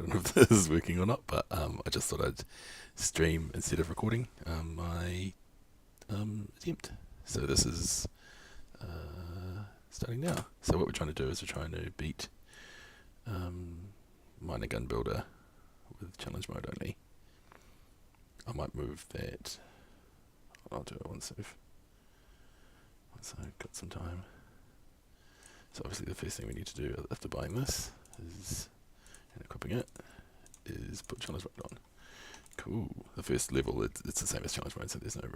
don't know if this is working or not, but I just thought I'd stream instead of recording my attempt. So this is starting now. So what we're trying to do is we're trying to beat Miner Gun Builder with challenge mode only. I might move that. I'll do it once I've got some time. So obviously the first thing we need to do after buying this is, and equipping it, is put challenge mode on. Cool. The first level, it's the same as challenge mode, so there's no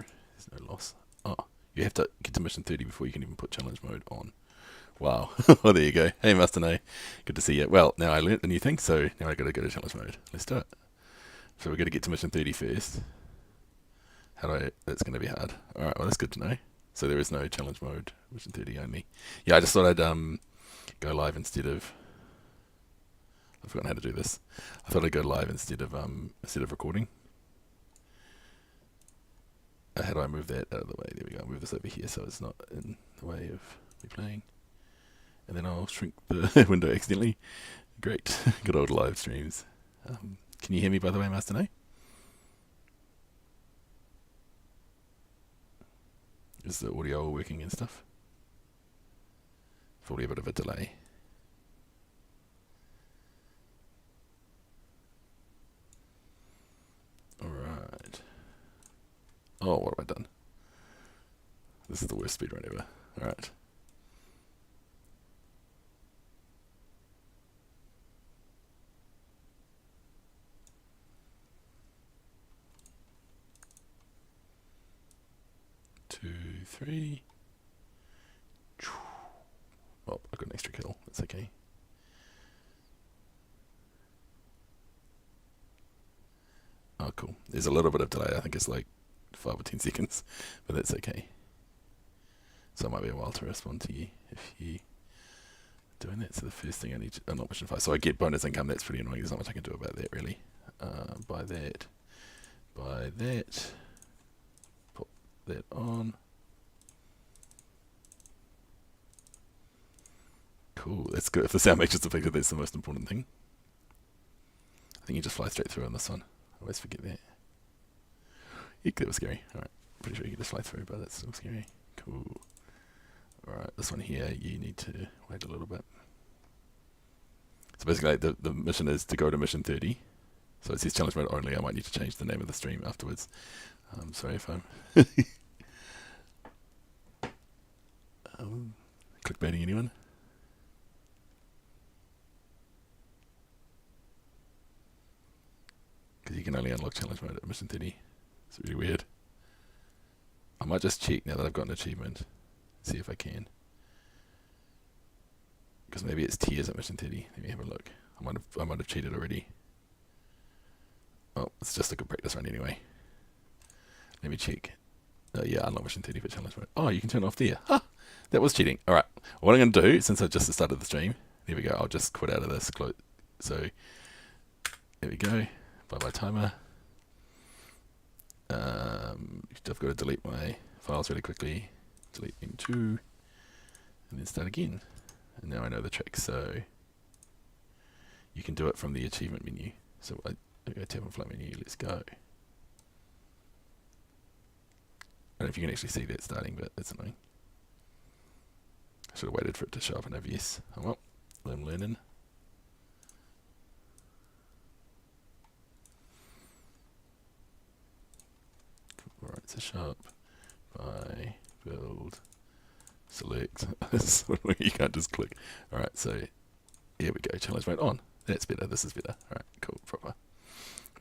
loss. Oh, you have to get to mission 30 before you can even put challenge mode on. Wow. Well, there you go. Hey, Master No. Good to see you. Well, now I learnt the new thing, so now I got to go to challenge mode. Let's do it. So we're going to get to mission 30 first. That's going to be hard. Alright, well, that's good to know. So there is no challenge mode, mission 30 only. Yeah, I just thought I'd go live instead of... I've forgotten how to do this. I thought I'd go live instead of recording. How do I move that out of the way? There we go. I'll move this over here so it's not in the way of me playing. And then I'll shrink the window accidentally. Great. Good old live streams. Can you hear me, by the way, Master No? Is the audio all working and stuff? Probably a bit of a delay. Alright. Oh, what have I done? This is the worst speedrun ever. Alright. Two, three. Oh, I got an extra kill. That's okay. Oh, cool. There's a little bit of delay. I think it's like 5 or 10 seconds, but that's okay. So it might be a while to respond to you if you doing that. So the first thing I need to unlock mission 5. So I get bonus income. That's pretty annoying. There's not much I can do about that, really. Buy that. Put that on. Cool. That's good. If the sound makes its effect, that's the most important thing. I think you just fly straight through on this one. I always forget that. Eek, that was scary. Alright, pretty sure you can just fly through, but that's still scary. Cool. Alright, this one here, you need to wait a little bit. So basically, like, the mission is to go to mission 30. So it says challenge mode only. I might need to change the name of the stream afterwards. Sorry if I'm clickbaiting anyone. Because you can only unlock challenge mode at mission 30. It's really weird. I might just check now that I've got an achievement. See if I can. Because maybe it's tiers at mission 30. Let me have a look. I might have cheated already. Oh, it's just a good practice run anyway. Let me check. Yeah, unlock mission 30 for challenge mode. Oh, you can turn it off there. Huh, that was cheating. Alright, what I'm going to do, since I just started the stream, there we go, I'll just quit out of this. So, there we go. Bye-bye timer. I've got to delete my files really quickly. Delete in2. And then start again. And now I know the trick, so you can do it from the achievement menu. So I go tap on flight menu, let's go. I don't know if you can actually see that starting, but that's annoying. I should have waited for it to show up in OBS. Oh well, I'm learning. Alright, so sharp, buy, build, select. You can't just click. Alright, so here we go, challenge mode on. That's better, this is better. Alright, cool,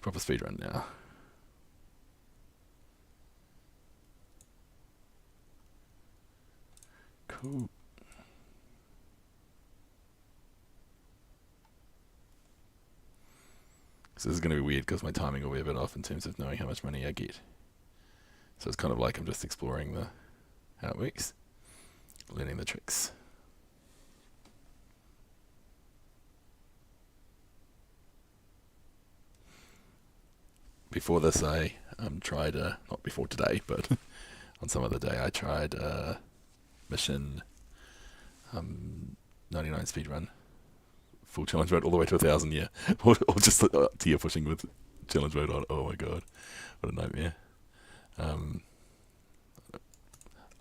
proper speedrun now. Cool. So this is going to be weird because my timing will be a bit off in terms of knowing how much money I get. So it's kind of like I'm just exploring how it works, learning the tricks. Before this, I tried, not before today, but on some other day, I tried mission 99 speedrun full challenge mode all the way to 1,000, yeah. Or just tier pushing with challenge mode on. Oh my god, what a nightmare. I've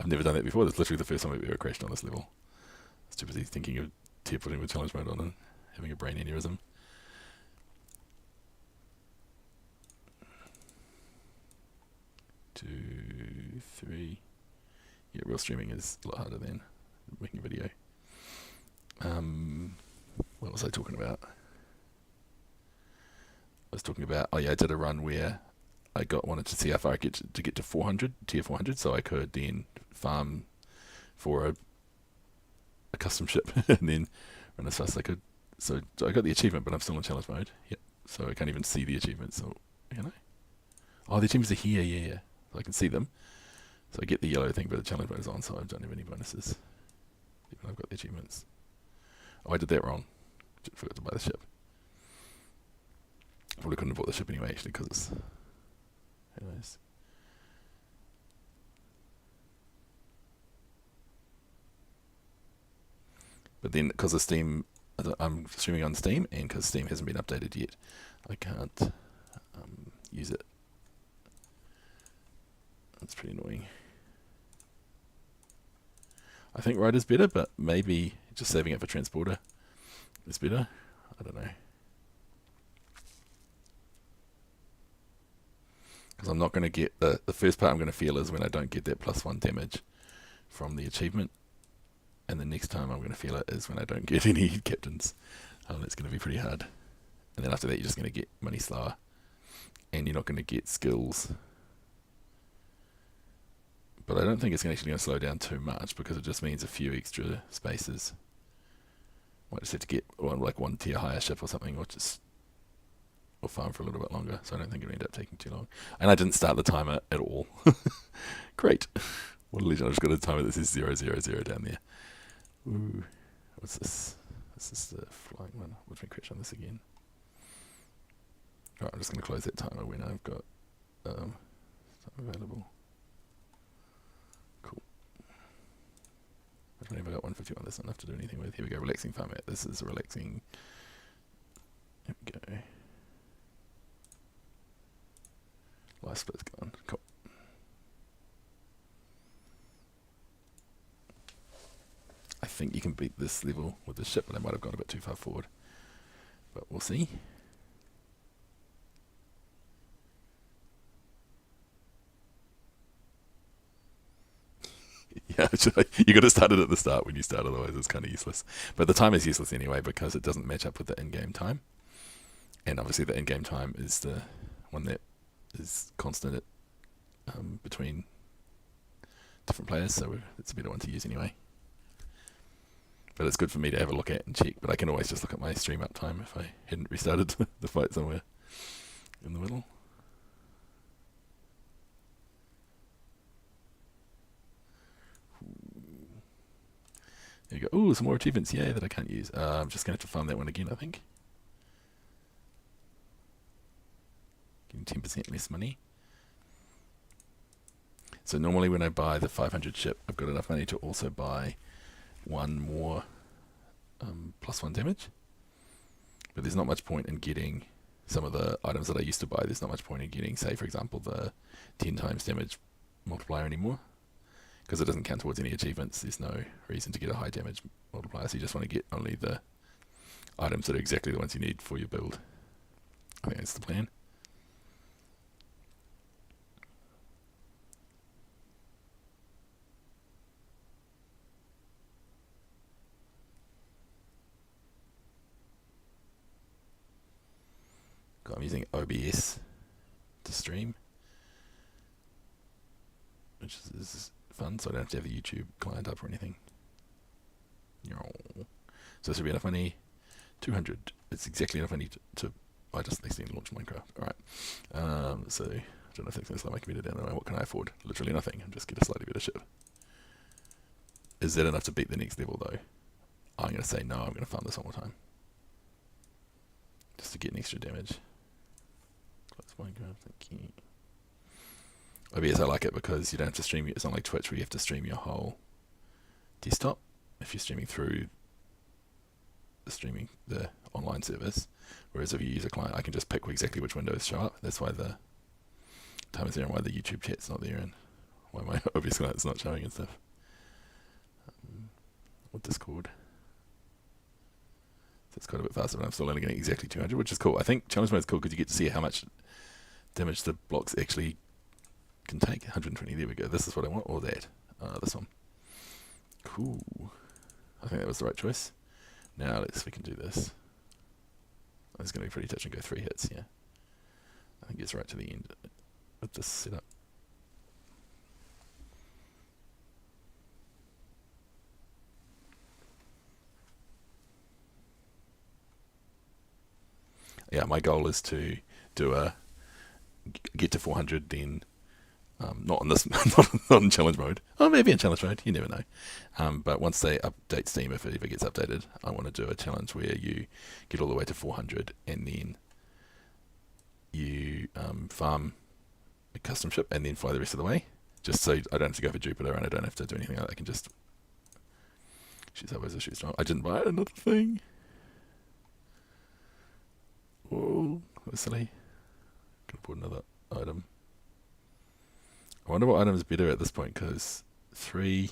never done that before. That's literally the first time I've ever crashed on this level. I was too busy thinking of tier pushing with challenge mode on and having a brain aneurysm. Two, three. Yeah, real streaming is a lot harder than making a video. What was I talking about? I was talking about, oh yeah, I did a run where I wanted to see how far I get to get to 400, tier 400, so I could then farm for a custom ship and then run as fast as I could. So I got the achievement, but I'm still in challenge mode. Yep. So I can't even see the achievements. So, you know. Oh, the achievements are here, yeah. So I can see them. So I get the yellow thing, but the challenge mode is on, so I don't have any bonuses. Even though I've got the achievements. Oh, I did that wrong. Forgot to buy the ship. Probably couldn't have bought the ship anyway, actually, because it's... Who knows? But then, because of Steam, I'm streaming on Steam, and because Steam hasn't been updated yet, I can't use it. That's pretty annoying. I think Ride is better, but maybe just saving it for Transporter is better. I don't know. Because I'm not going to get... The first part I'm going to feel is when I don't get that +1 damage from the achievement. And the next time I'm going to feel it is when I don't get any captains. It's going to be pretty hard. And then after that you're just going to get money slower. And you're not going to get skills. But I don't think it's actually going to slow down too much because it just means a few extra spaces. Might just have to get one tier higher ship or something, or farm for a little bit longer. So I don't think it'll end up taking too long. And I didn't start the timer at all. Great. What a legend. I've just got a timer that says 000 down there. Ooh. What's this? This is the flying one. Watch me crash on this again. Alright, I'm just going to close that timer when I've got time available. Cool. I've only got 151. There's not enough to do anything with. Here we go. Relaxing farm out. This is a relaxing. There we go. Life split's gone. Cool. I think you can beat this level with the ship, but I might have gone a bit too far forward. But we'll see. Yeah, you got to start it at the start when you start, otherwise it's kind of useless. But the time is useless anyway because it doesn't match up with the in-game time. And obviously the in-game time is the one that is constant at, between different players, so it's a better one to use anyway. But it's good for me to have a look at and check, but I can always just look at my stream uptime if I hadn't restarted the fight somewhere in the middle. There you go. Ooh, some more achievements, yay, that I can't use. I'm just going to have to farm that one again, I think. Getting 10% less money. So normally when I buy the 500 ship, I've got enough money to also buy one more +1 damage. But there's not much point in getting some of the items that I used to buy. There's not much point in getting, say, for example, the 10 times damage multiplier anymore. Because it doesn't count towards any achievements. There's no reason to get a high damage multiplier. So you just want to get only the items that are exactly the ones you need for your build. I think that's the plan. I'm using OBS to stream, which is fun, so I don't have to have a YouTube client up or anything. So this should be enough money. 200. It's exactly enough money to I just next thing launch Minecraft. Alright. So I don't know if it's going to slow my computer down. What can I afford? Literally nothing. I'll just get a slightly better ship. Is that enough to beat the next level though? I'm going to say no. I'm going to farm this one more time. Just to get an extra damage. Close Minecraft, thank you. OBS, I like it because you don't have to stream it. It's not like Twitch where you have to stream your whole desktop. If you're streaming through streaming, the online service. Whereas if you use a client, I can just pick exactly which windows show up. That's why the time is there and why the YouTube chat's not there and why my OBS client's not showing and stuff. With Discord. So it's quite a bit faster, but I'm still only getting exactly 200, which is cool. I think challenge mode is cool because you get to see how much damage the blocks actually can take. 120, there we go. This is what I want, or that. This one. Cool. I think that was the right choice. Now let's see if we can do this. It's going to be pretty touch and go 3 hits, yeah. I think it's right to the end with this setup. Yeah, my goal is to do get to 400, then not on this, not in challenge mode. Oh, maybe in challenge mode. You never know. But once they update Steam, if it ever gets updated, I want to do a challenge where you get all the way to 400, and then you farm a custom ship, and then fly the rest of the way. Just so I don't have to go for Jupiter, and I don't have to do anything like that. I can just shoot sideways or shoot strong. I didn't buy another thing. Whoa, that was silly. Could have bought another item. I wonder what item is better at this point, because 3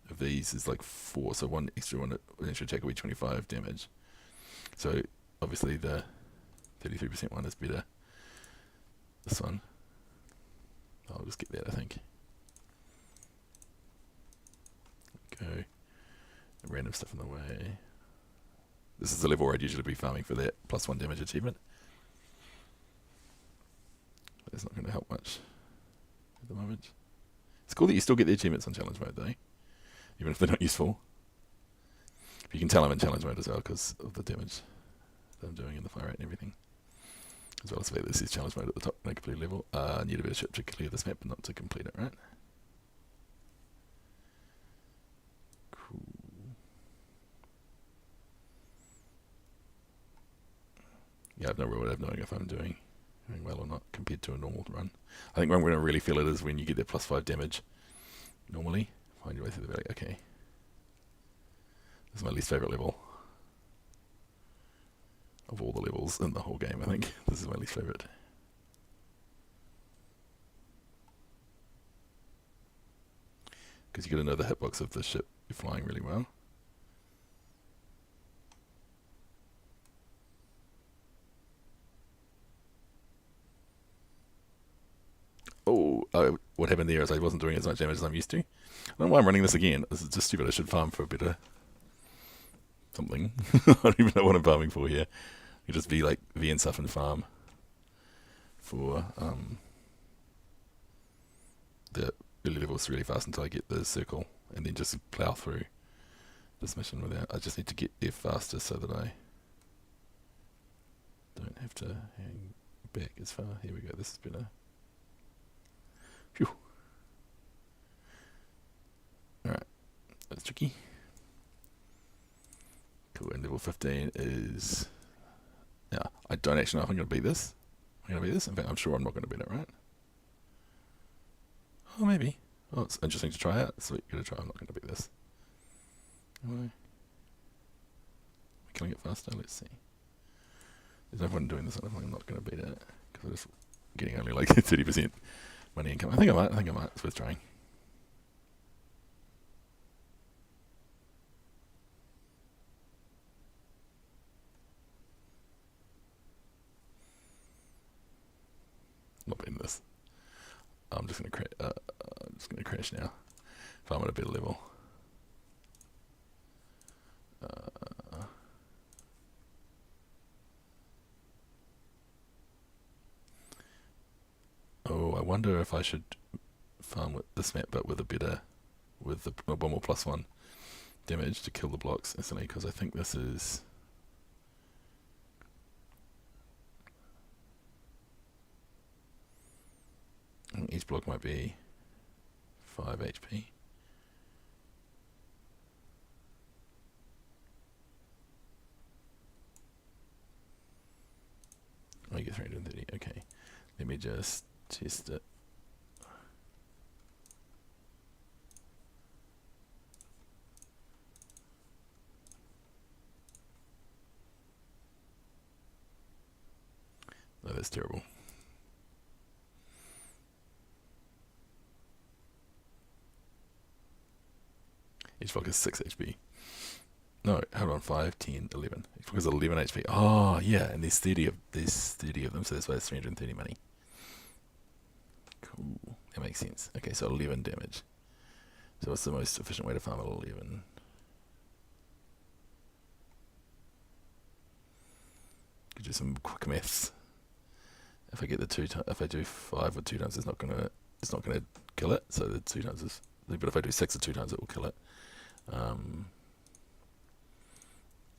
of these is like 4, so one extra attack will be 25 damage. So obviously the 33% one is better. This one. I'll just get that, I think. Go. Random stuff in the way. This is the level where I'd usually be farming for that +1 damage achievement. But it's not going to help much at the moment. It's cool that you still get the achievements on challenge mode though, even if they're not useful. But you can tell I'm in challenge mode as well because of the damage that I'm doing in the fire rate and everything. As well as the fact that this is challenge mode at the top, no complete level. Need a bit of ship to clear this map, but not to complete it, right? Cool. Yeah, I have no real way of knowing if I'm doing well or not compared to a normal run. I think where I'm going to really feel it is when you get that +5 damage normally. Find your way through the valley. Okay. This is my least favourite level. Of all the levels in the whole game, I think. This is my least favourite. Because you got to know the hitbox of the ship you're flying really well. Oh, what happened there is I wasn't doing as much damage as I'm used to. I don't know why I'm running this again. This is just stupid. I should farm for a better something. I don't even know what I'm farming for here. You just be like V and stuff and farm for the early levels really fast until I get the circle, and then just plow through this mission without. I just need to get there faster so that I don't have to hang back as far. Here we go. This is better. Phew. Alright, that's tricky. Cool, and level 15 is... Yeah, I don't actually know if I'm going to beat this. I'm going to beat this? In fact, I'm sure I'm not going to beat it, right? Oh, maybe. Oh, it's interesting to try out. Sweet, give it a try. I'm not going to beat this. Am I killing it faster? Let's see. There's no point in doing this if I'm not going to beat it, because I'm just getting only like 30% money income. I think I might. It's worth trying. Not beating this. I'm just gonna crash now. If I'm at a better level. Oh, I wonder if I should farm with this map, but with the one more +1 damage to kill the blocks instantly, because I think this is. Each block might be 5 HP. I get 330. Okay, let me just test it. is terrible. Each block is 6 HP. No, hold on, 5, 10, 11. Each block is 11 HP. Oh, yeah, and there's 30 of them, so that's why it's 330 money. Cool, that makes sense. Okay, so 11 damage. So what's the most efficient way to farm at 11? Could do some quick maths. If I get the if I do 5 with 2 times, it's not gonna kill it. So the 2 times is, but if I do 6 with 2 times, it will kill it.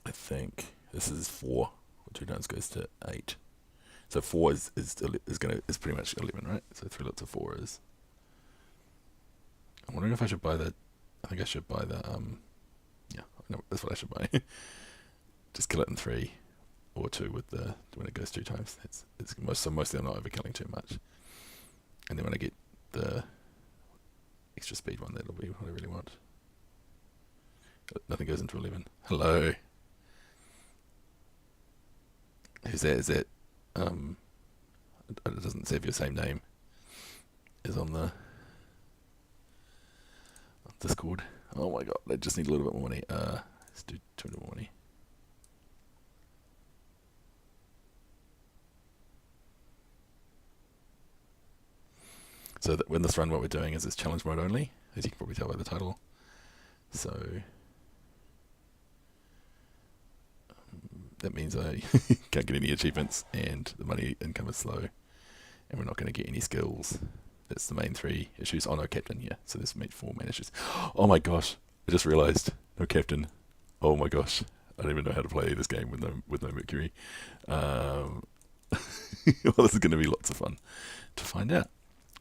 I think this is 4 with 2 times goes to 8. So 4 is pretty much 11, right? So 3 lots of 4 is. I'm wondering if I should buy the. I think I should buy the. Yeah, I know that's what I should buy. Just kill it in 3 or 2 with the when it goes 2 times. So mostly I'm not overkilling too much. And then when I get the extra speed one, that'll be what I really want. Nothing goes into 11. Hello. Who's that? Is that it doesn't say if your same name is on the Discord. Oh my god, I just need a little bit more money. Let's do 200 more money. So that when this run, what we're doing is it's challenge mode only, as you can probably tell by the title. So that means I can't get any achievements, and the money income is slow, and we're not going to get any skills. That's the main 3 issues. Oh, no captain, yeah. So there's 4 main issues. Oh my gosh, I just realised, no captain. Oh my gosh, I don't even know how to play this game with no Mercury. Well, this is going to be lots of fun to find out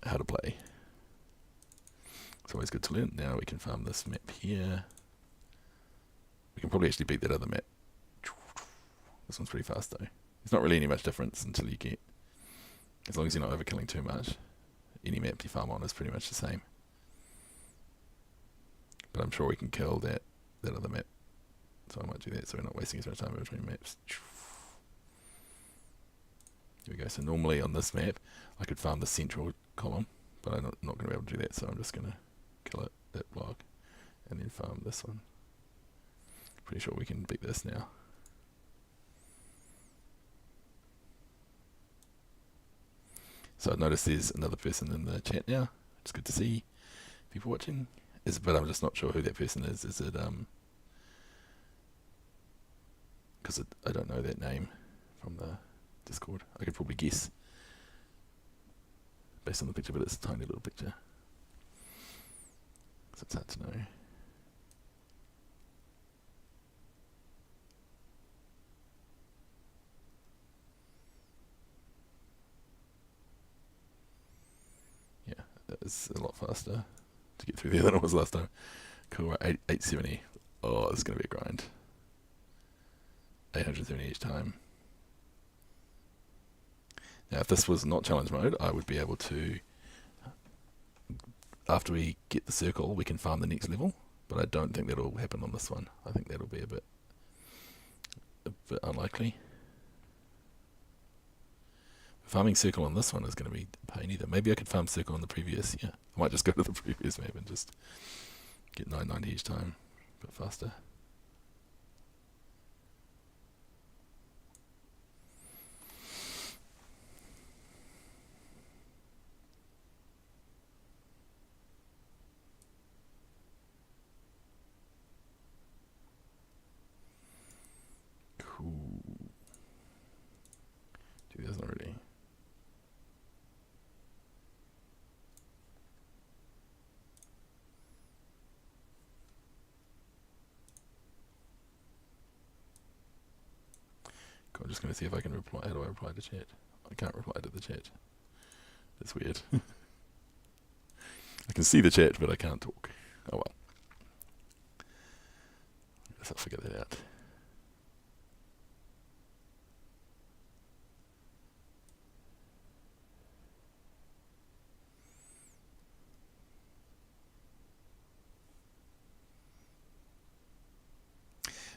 how to play. It's always good to learn. Now we can farm this map here. We can probably actually beat that other map. This one's pretty fast though. There's not really any much difference until you get, as long as you're not overkilling too much. Any map you farm on is pretty much the same. But I'm sure we can kill that other map. So I might do that so we're not wasting as much time between maps. Here we go. So normally on this map I could farm the central column, but I'm not going to be able to do that, so I'm just going to kill it, that block, and then farm this one. Pretty sure we can beat this now. So I've noticed there's another person in the chat now. It's good to see people watching. But I'm just not sure who that person is. Is it because I don't know that name from the Discord. I could probably guess based on the picture, but it's a tiny little picture, so it's hard to know. Yeah, that was a lot faster to get through there than it was last time. Cool, right, 870. Oh, this is going to be a grind. 870 each time. Now, if this was not challenge mode, I would be able to, after we get the circle, we can farm the next level, but I don't think that'll happen on this one. I think that'll be a bit unlikely. Farming circle on this one is going to be a pain either. Maybe I could farm circle on the previous, yeah. I might just go to the previous map and just get 990 each time, a bit faster. Cool. Do this already. Cool, I'm just going to see if I can reply. How do I reply to chat? I can't reply to the chat. That's weird. I can see the chat, but I can't talk. Oh well. I guess I'll figure that out.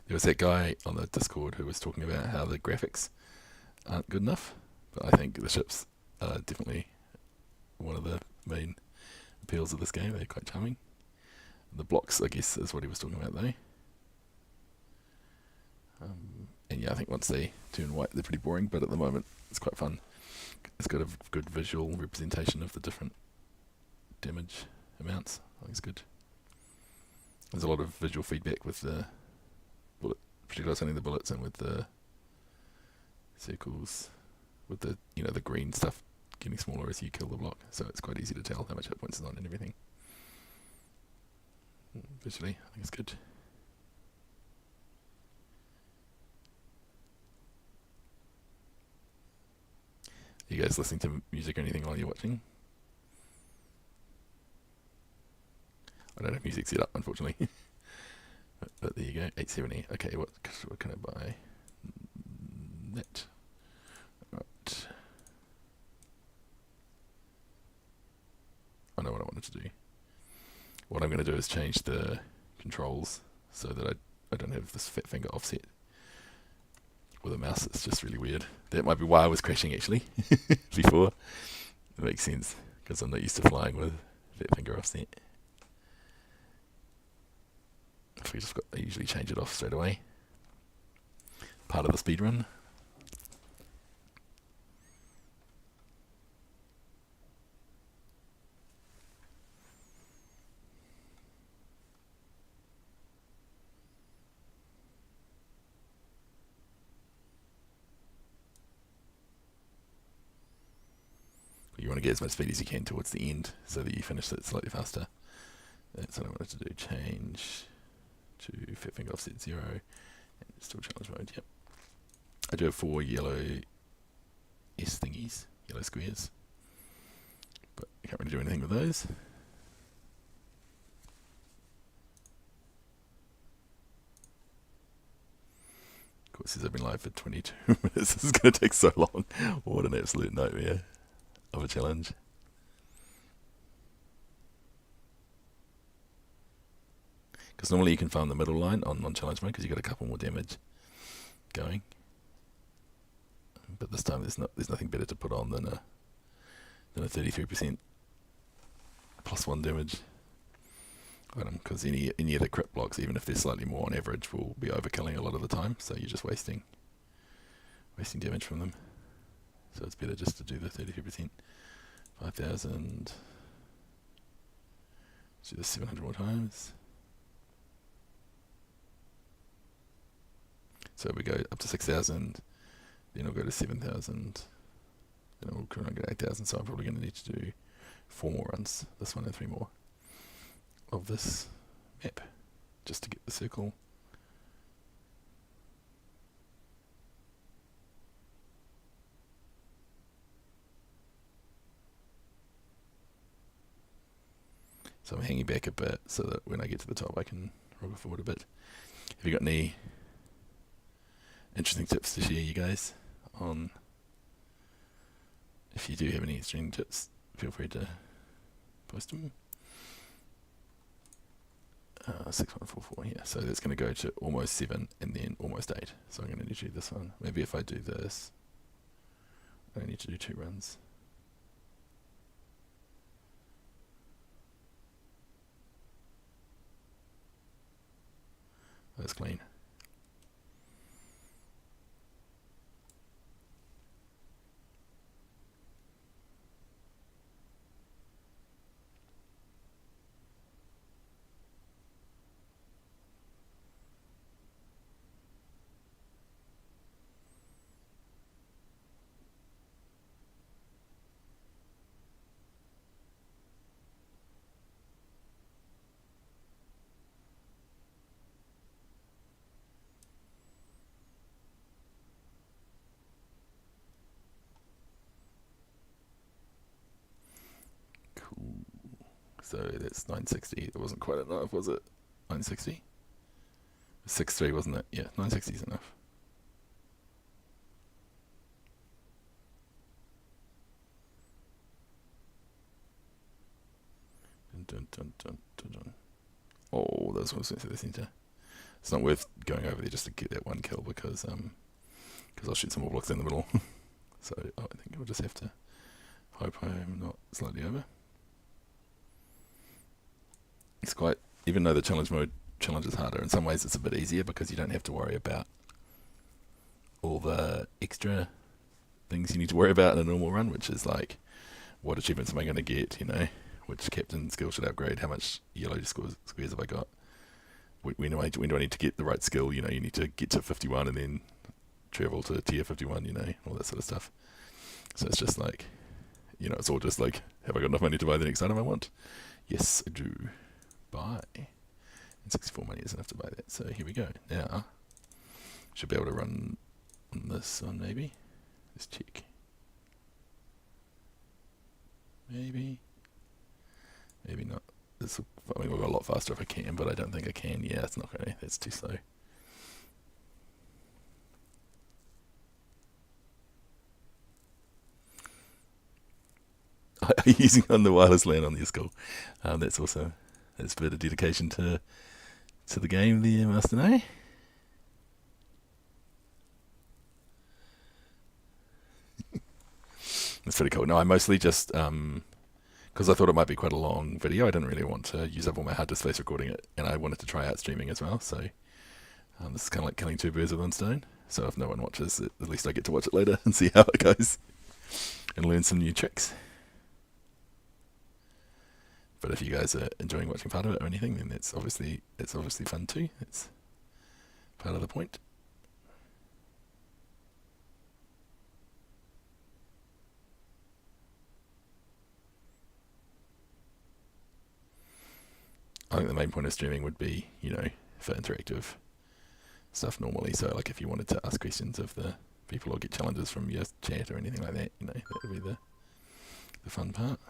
There was that guy on the Discord who was talking about how the graphics aren't good enough But I think the ships are definitely one of the main appeals of this game. They're quite charming. The blocks, I guess, is what he was talking about though. And yeah, I think once they turn white, they're pretty boring, but at the moment, it's quite fun. It's got a good visual representation of the different damage amounts. I think it's good. There's a lot of visual feedback with the bullet, particularly sending the bullets and with the circles, with the the green stuff getting smaller as you kill the block, so it's quite easy to tell how much hit points is on and everything. Visually, I think it's good. Are you guys listening to music or anything while you're watching? I don't have music set up, unfortunately. but there you go, 870. Okay, what can I buy? That. Right. I know what I wanted to do. What I'm going to do is change the controls so that I don't have this fat finger offset with a mouse. It's just really weird. That might be why I was crashing actually before. It makes sense because I'm not used to flying with fat finger offset. I usually change it off straight away. Part of the speedrun. You want to get as much speed as you can towards the end so that you finish it slightly faster. That's what I wanted to do. Change to fat finger offset 0 and still challenge mode. Yep. I do have 4 yellow S thingies, yellow squares, but I can't really do anything with those. Of course, since I've been live for 22 minutes, this is going to take so long. What an absolute nightmare of a challenge. Because normally you can farm the middle line on challenge mode because you got a couple more damage going. But this time there's nothing better to put on than a 33% +1 damage item, because any of the crit blocks, even if they're slightly more on average, will be overkilling a lot of the time. So you're just wasting damage from them. So it's better just to do the 33%. 5,000. Let's do this 700 more times. So we go up to 6,000, then we'll go to 7,000, then we'll go to 8,000. So I'm probably going to need to do 4 more runs, this one and 3 more, of this map, just to get the circle. So I'm hanging back a bit so that when I get to the top I can roll forward a bit. Have you got any interesting tips to share, you guys, on? If you do have any interesting tips, feel free to post them. 6144, yeah, so that's going to go to almost 7 and then almost 8. So I'm going to need to do this one. Maybe if I do this, I need to do 2 runs. That's clean. So that's 960. It wasn't quite enough, was it? 960? 6.3, wasn't it? Yeah, 960 is enough. Dun, dun, dun, dun, dun. Oh, those ones went to the center. It's not worth going over there just to get that one kill because I'll shoot some more blocks in the middle. So I think I'll just have to hope I'm not slightly over. It's quite, even though the challenge is harder, in some ways it's a bit easier because you don't have to worry about all the extra things you need to worry about in a normal run, which is like, what achievements am I going to get, which captain skill should I upgrade, how much yellow squares have I got, when do I need to get the right skill, you need to get to 51 and then travel to tier 51, all that sort of stuff. So it's just like, it's all just like, have I got enough money to buy the next item I want? Yes, I do. Buy. And 64 money is enough to buy that. So here we go. Now, should be able to run on this one maybe. Let's check. Maybe not. We'll go a lot faster if I can, but I don't think I can. Yeah, it's not going to. That's too slow. Using on the wireless LAN on the skull. That's a bit of dedication to the game there, Master No. That's pretty cool. No, I mostly just, because I thought it might be quite a long video, I didn't really want to use up all my hard disk space recording it, and I wanted to try out streaming as well, so this is kind of like killing two birds with one stone. So if no one watches it, at least I get to watch it later and see how it goes, and learn some new tricks. But if you guys are enjoying watching part of it or anything, then it's obviously fun too. It's part of the point. I think the main point of streaming would be, for interactive stuff normally. So like if you wanted to ask questions of the people or get challenges from your chat or anything like that, that would be the fun part.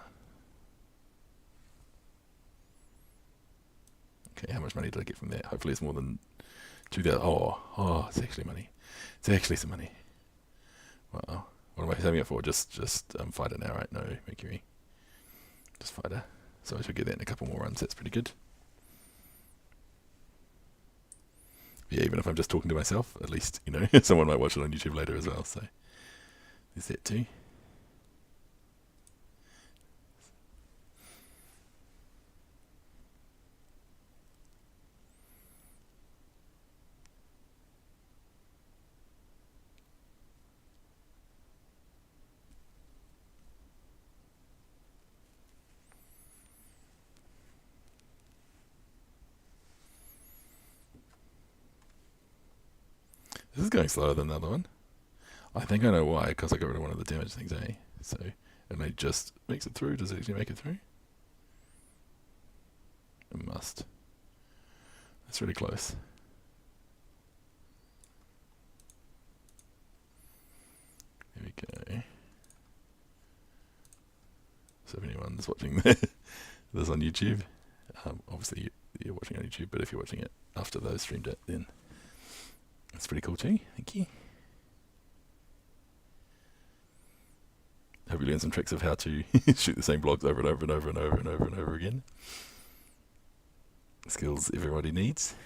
Okay, how much money did I get from that? Hopefully it's more than 2,000. Oh, it's actually money. It's actually some money. Wow. What am I saving it for? Just fighter now, right? No Mercury. Just fighter. So I should get that in a couple more runs. That's pretty good. Yeah, even if I'm just talking to myself, at least, someone might watch it on YouTube later as well. So there's that too. This is going slower than the other one. I think I know why, because I got rid of one of the damage things, eh? So, and it just makes it through. Does it actually make it through? It must. That's really close. There we go. So if anyone's watching this on YouTube, obviously you're watching on YouTube, but if you're watching it after those streamed it, then that's pretty cool too. Thank you. Hope you learn some tricks of how to shoot the same blocks over and over and over and over and over and over again. Skills everybody needs.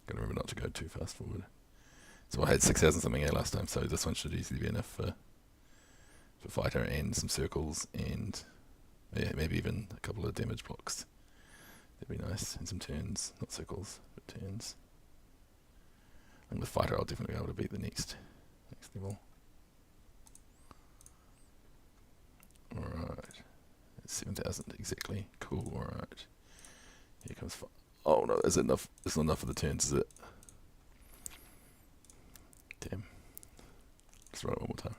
Gotta remember not to go too fast forward. So I had 6,000 something A last time, so this one should easily be enough for fighter and some circles and maybe even a couple of damage blocks. That'd be nice. And some turns, not circles, but turns. And with fighter I'll definitely be able to beat the next level. Alright. 7,000 exactly. Cool, alright. Here comes oh no, is it enough? It's not enough for the turns, is it? Damn. Let's run it one more time.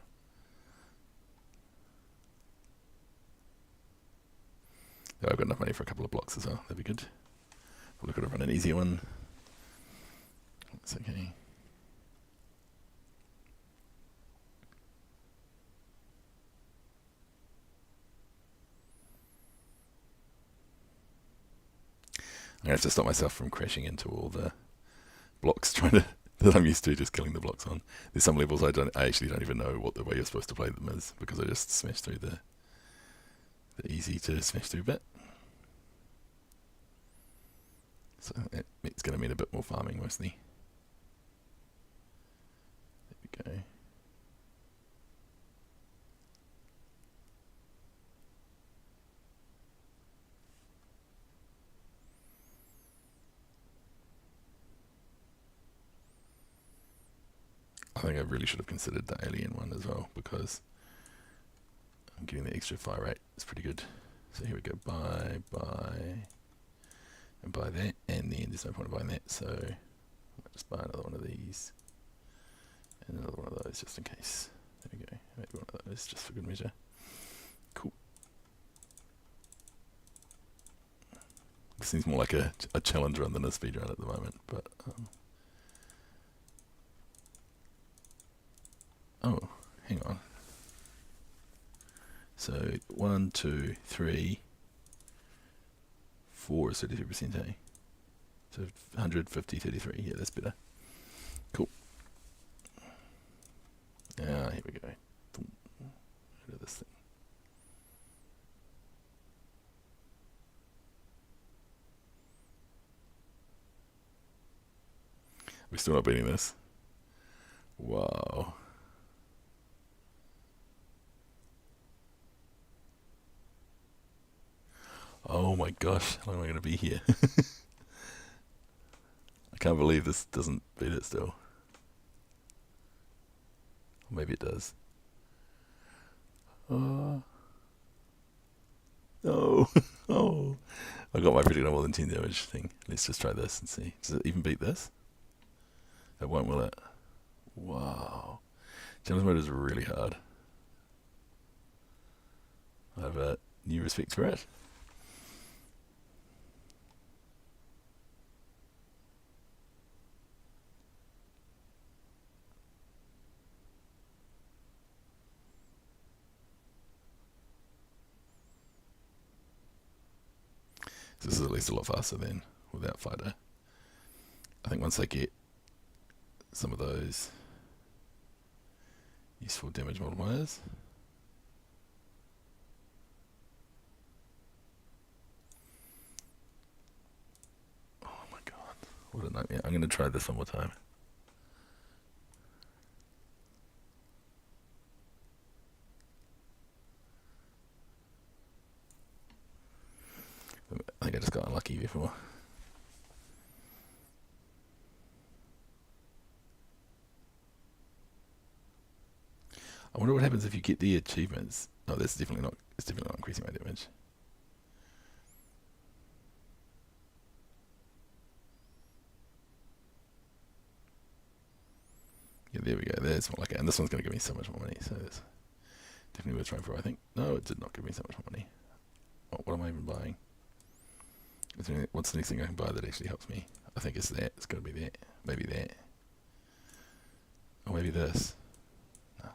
Yeah, I've got enough money for a couple of blocks as well. That'd be good. We'll look at run an easier one. That's okay. I'm going to have to stop myself from crashing into all the blocks trying to that I'm used to just killing the blocks on. There's some levels I actually don't even know what the way you're supposed to play them is, because I just smash through the easy to smash through bit. So it's going to mean a bit more farming mostly. There we go. I think I really should have considered the alien one as well, because I'm getting the extra fire rate. It's pretty good. So here we go, buy, and buy that, and then there's no point in buying that, so I might just buy another one of these, and another one of those just in case. There we go, maybe one of those just for good measure. Cool. This seems more like a challenge run than a speed run at the moment, but oh, hang on. So 1, 2, 3, 4 is 33%, eh? So 150, 33. Yeah, that's better. Cool. Here we go. Rid of this thing. We're still not beating this. Wow. Oh my gosh, how long am I going to be here? I can't believe this doesn't beat it still. Or maybe it does. Oh. Oh. I got my predict no more than 10 damage thing. Let's just try this and see. Does it even beat this? It won't, will it? Wow. Challenge mode is really hard. I have a new respect for it. This is at least a lot faster than without fighter. I think once I get some of those useful damage multipliers. Oh my god, what a nightmare. I'm going to try this one more time. I think I just got unlucky before. I wonder what happens if you get the achievements. Oh, that's definitely not. It's definitely not increasing my damage. Yeah, there we go. That's more like it. And this one's going to give me so much more money. So that's definitely worth trying for, I think. No, it did not give me so much more money. What am I even buying? What's the next thing I can buy that actually helps me? I think it's that. It's got to be that. Maybe that. Or maybe this. No.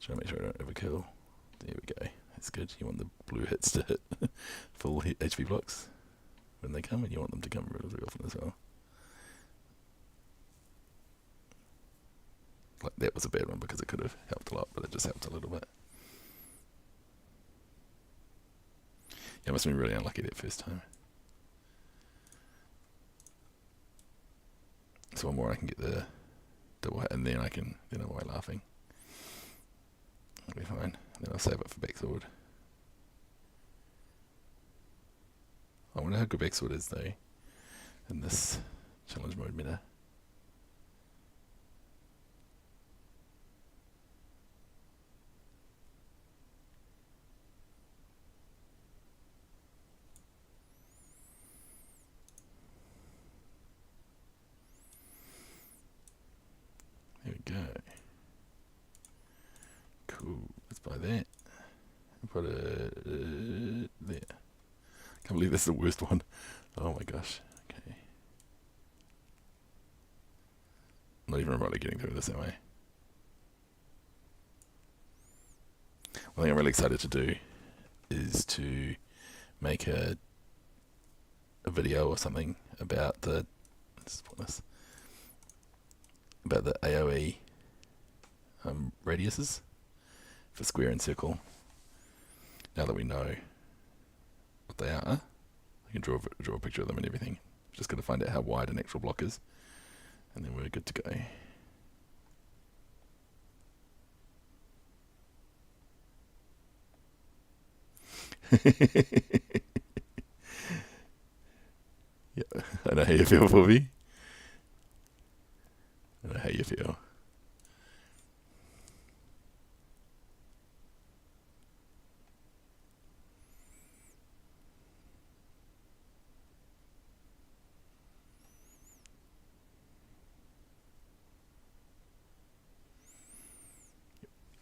Trying to make sure I don't overkill. There we go. That's good. You want the blue hits to hit full HP blocks when they come, and you want them to come really often as well. Like that was a bad one because it could have helped a lot, but it just helped a little bit. Yeah, I must have been really unlucky that first time. So one more I can get the double hit, and then I'm away laughing. That'll be fine. Then I'll save it for backsword. I wonder how good backsword is though in this challenge mode meta. There we go. Cool. Let's buy that. And put it there. Can't believe this is the worst one. Oh my gosh. Okay. not even remotely getting through this anyway. One thing I'm really excited to do is to make a video or something about the about the AOE radiuses for square and circle. Now that we know what they are, I can draw a picture of them and everything. Just got to find out how wide an actual block is, and then we're good to go. Yeah, I know how you feel, Bobby. I know how you feel.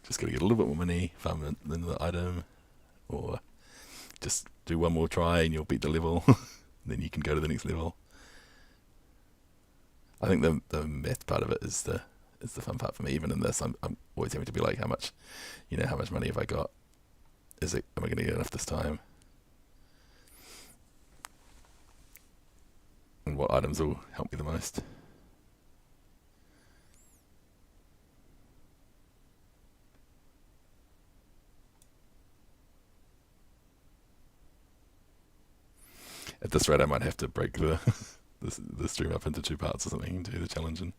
Just got to get a little bit more money, farm the item, or just do one more try and you'll beat the level. Then you can go to the next level. I think the math part of it is the fun part for me. Even in this, I'm always having to be like, how much money have I got? Am I going to get enough this time? And what items will help me the most? At this rate, I might have to break the stream up into 2 parts or something, and do the challenge in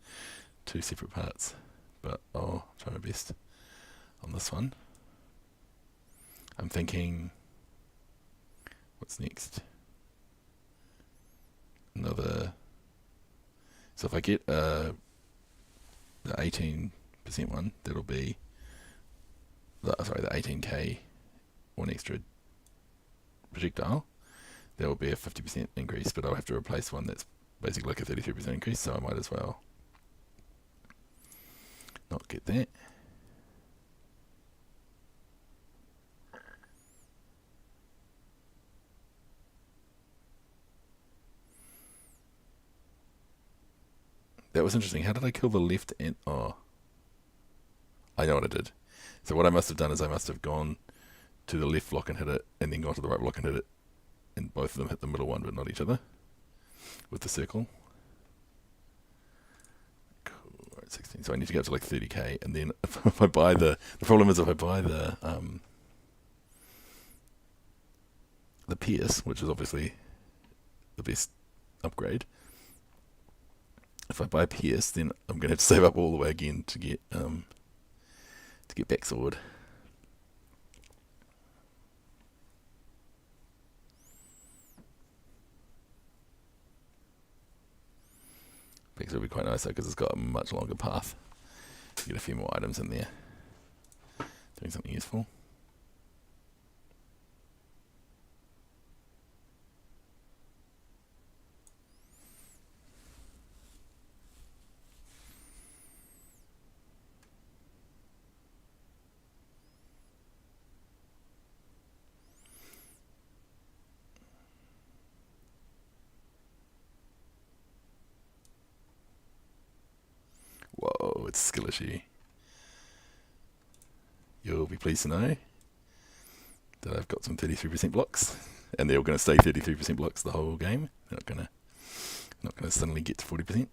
2 separate parts. But I'll try my best on this one. I'm thinking, what's next? So if I get the 18% one, that'll be the 18k, one extra projectile. There will be a 50% increase, but I'll have to replace one that's basically like a 33% increase, so I might as well not get that. That was interesting. How did I kill the left and... Oh. I know what I did. So what I must have done is I must have gone to the left block and hit it, and then gone to the right block and hit it. And both of them hit the middle one, but not each other, with the circle. Cool, right, 16. So I need to get up to like 30k, and then if I buy the problem is if I buy the Pierce, which is obviously the best upgrade. If I buy Pierce, then I'm gonna have to save up all the way again to get Backsword. Because it'll be quite nice though, because it's got a much longer path. Get a few more items in there, doing something useful. Whoa, it's a skill issue. You'll be pleased to know that I've got some 33% blocks, and they're all going to stay 33% blocks the whole game. They're not gonna suddenly get to 40%.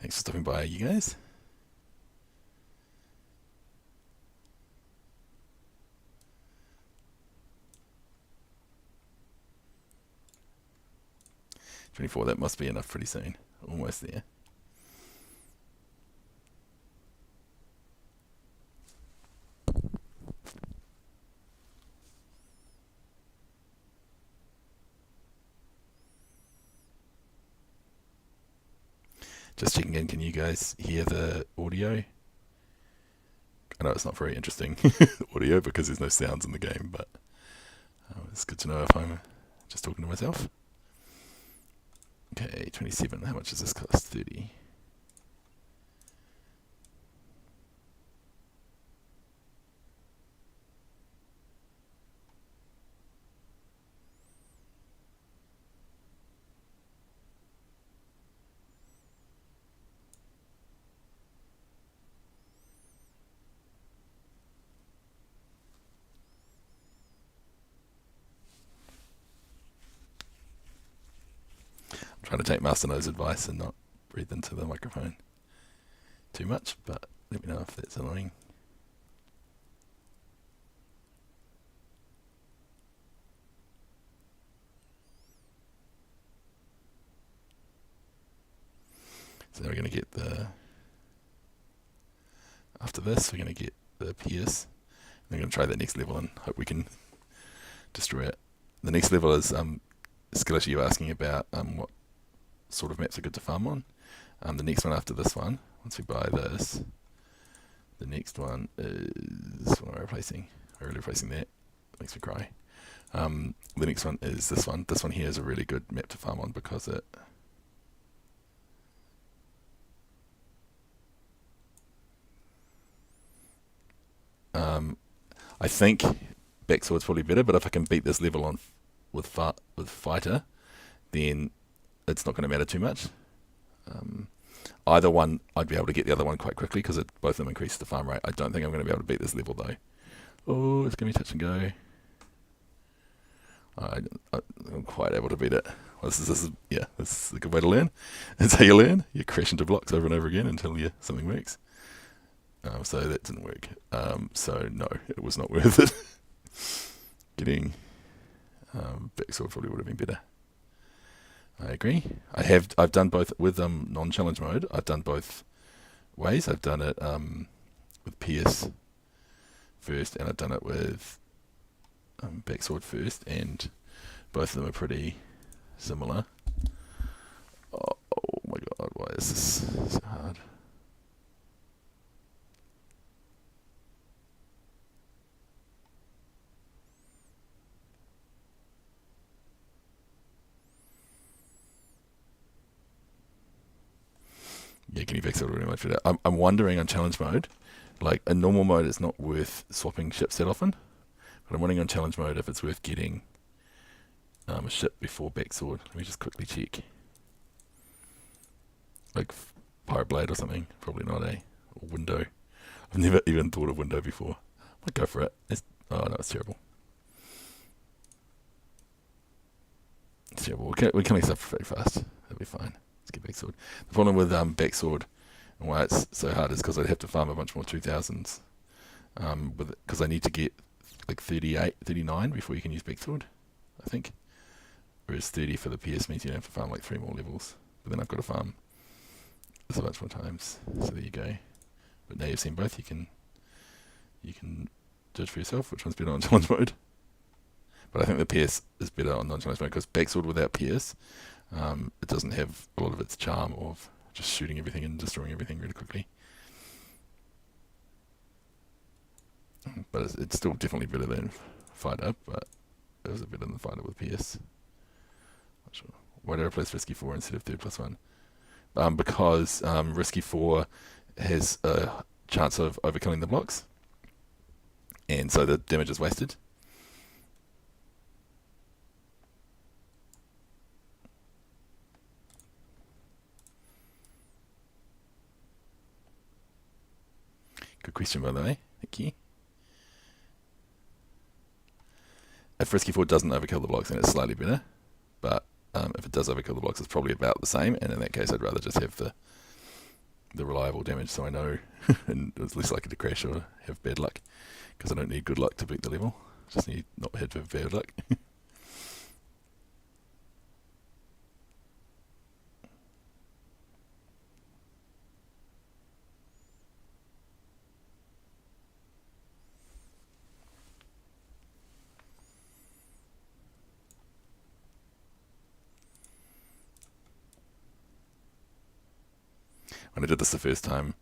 Thanks for stopping by, you guys. $24, that must be enough pretty soon. Almost there. Just checking in, can you guys hear the audio? I know it's not very interesting audio because there's no sounds in the game, but it's good to know if I'm just talking to myself. Okay, 27. How much does this cost? 30. trying to take Masterno's advice and not breathe into the microphone too much, but let me know if that's annoying. So we're going to get after this, we're going to get the Pierce. And we're going to try that next level and hope we can destroy it. The next level is Skillish, you asking about what sort of maps are good to farm on. The next one after this one, once we buy this, the next one is, what am I replacing? I'm really replacing that. Makes me cry. The next one is this one. This one here is a really good map to farm on because it I think backsword's probably better, but if I can beat this level on with fighter, then it's not going to matter too much. Either one, I'd be able to get the other one quite quickly because both of them increase the farm rate. I don't think I'm going to be able to beat this level though. Oh, it's going to be touch and go. I'm quite able to beat it. Well, this is a good way to learn. That's how you learn. You crash into blocks over and over again until something works. So that didn't work. So no, it was not worth it. Getting backsword probably would have been better. I agree. I've done both with non-challenge mode. I've done both ways. I've done it with PS first, and I've done it with backsword first, and both of them are pretty similar. Oh my god, why is this so hard? Yeah, getting backsword really much better. I'm wondering on challenge mode, like in normal mode it's not worth swapping ships that often, but I'm wondering on challenge mode if it's worth getting a ship before backsword. Let me just quickly check. Like Pirate Blade or something, probably not, eh? Or Window. I've never even thought of Window before. Might go for it. Oh no, it's terrible. It's terrible. We're killing stuff very fast. That'll be fine. Let's get backsword. The problem with backsword and why it's so hard is because I'd have to farm a bunch more 2000s. Because I need to get like 38, 39 before you can use backsword, I think. Whereas 30 for the PS means you don't have to farm like 3 more levels. But then I've got to farm this a bunch more times. So there you go. But now you've seen both, you can judge for yourself which one's better on challenge mode. But I think the PS is better on non-challenge mode because backsword without PS, it doesn't have a lot of its charm of just shooting everything and destroying everything really quickly. But it's still definitely better than fighter, but it was a better than fighter with PS. Not sure. Why did I replace Risky 4 instead of 3+1? Because Risky 4 has a chance of overkilling the blocks, and so the damage is wasted. Good question, by the way. Thank you. If Risky 4 doesn't overkill the blocks, then it's slightly better. But if it does overkill the blocks, it's probably about the same. And in that case, I'd rather just have the reliable damage, so I know and it's less likely to crash or have bad luck. Because I don't need good luck to beat the level. Just need not have bad luck. When I did this the first time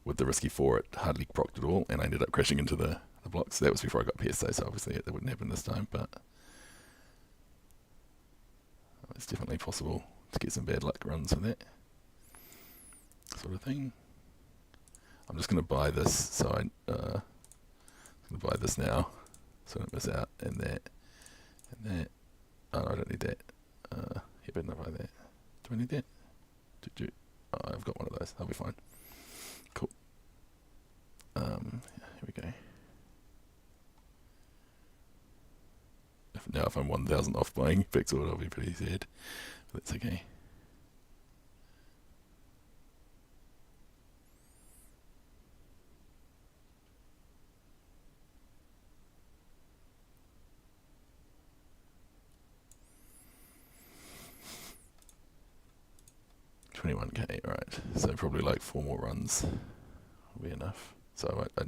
with the Risky 4, it hardly procced at all, and I ended up crashing into the blocks. So that was before I got PSA, so obviously that wouldn't happen this time, but it's definitely possible to get some bad luck runs with that sort of thing. I'm just going to buy this, so I'm going to buy this now, so I don't miss out, and that. Oh, no, I don't need that. You better not buy that. Do I need that? Oh, I've got one of those. I'll be fine. Cool. Here we go. If I'm 1,000 off buying backsword, I'll be pretty sad. But that's okay. 21k, right. So probably like 4 more runs will be enough. So I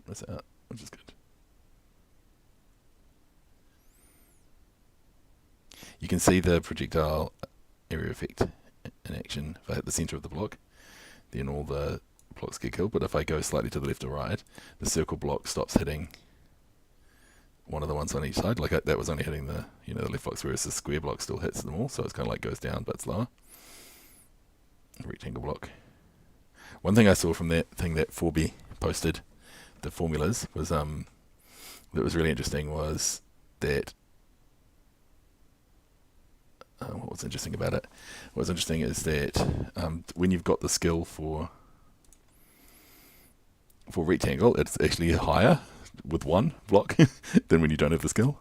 miss out, which is good. You can see the projectile area effect in action. If I hit the centre of the block, then all the blocks get killed. But if I go slightly to the left or right, the circle block stops hitting one of the ones on each side. Like that was only hitting the the left blocks, whereas the square block still hits them all. So it's kind of like goes down but slower. Rectangle block. One thing I saw from that thing that 4B posted, the formulas, was that was really interesting was that what was interesting about it? What was interesting is that when you've got the skill for rectangle, it's actually higher with one block than when you don't have the skill.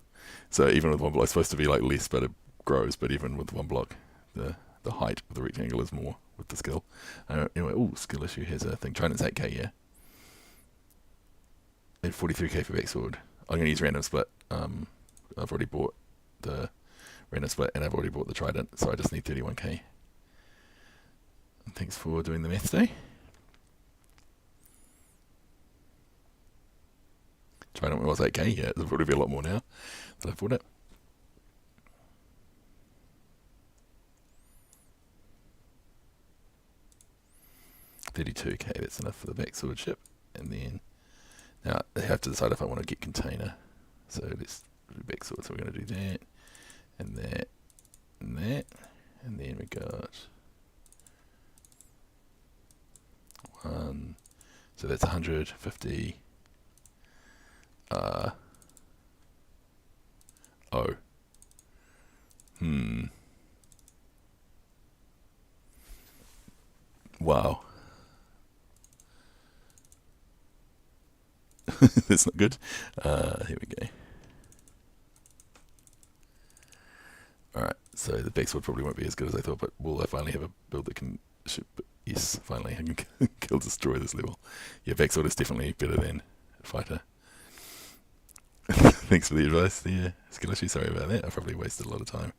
So even with one block, it's supposed to be like less, but it grows. But even with one block, the height of the rectangle is more with the skill. Anyway, skill issue has a thing. Trident's 8k, yeah. And 43k for backsword. I'm going to use random split. I've already bought the random split and I've already bought the trident, so I just need 31k. And thanks for doing the math today. Trident was 8k, yeah, it'll probably be a lot more now that I've bought it. $32k, that's enough for the backsword ship. And then now I have to decide if I want to get container. So let's do backsword, so we're going to do that and that and that, and then we got one, so that's 150. Wow. That's not good. Here we go. Alright, so the backsword probably won't be as good as I thought, but will I finally have a build that can shoot? Yes, finally I can kill destroy this level. Yeah, backsword is definitely better than fighter. Thanks for the advice there, skill issue. Sorry about that. I probably wasted a lot of time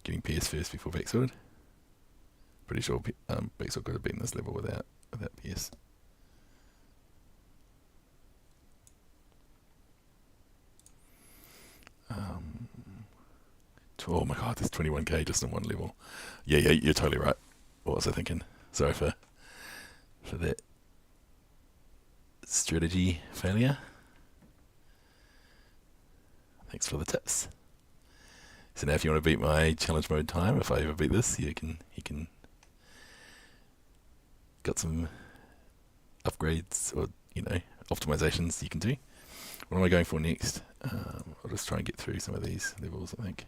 getting PS first before backsword. Pretty sure backsword could have beaten this level without PS. Oh my god, there's 21k just in one level. Yeah, you're totally right. What was I thinking? Sorry for that strategy failure. Thanks for the tips. So now if you want to beat my challenge mode time, if I ever beat this, you can got some upgrades or optimizations you can do. What am I going for next? I'll just try and get through some of these levels, I think.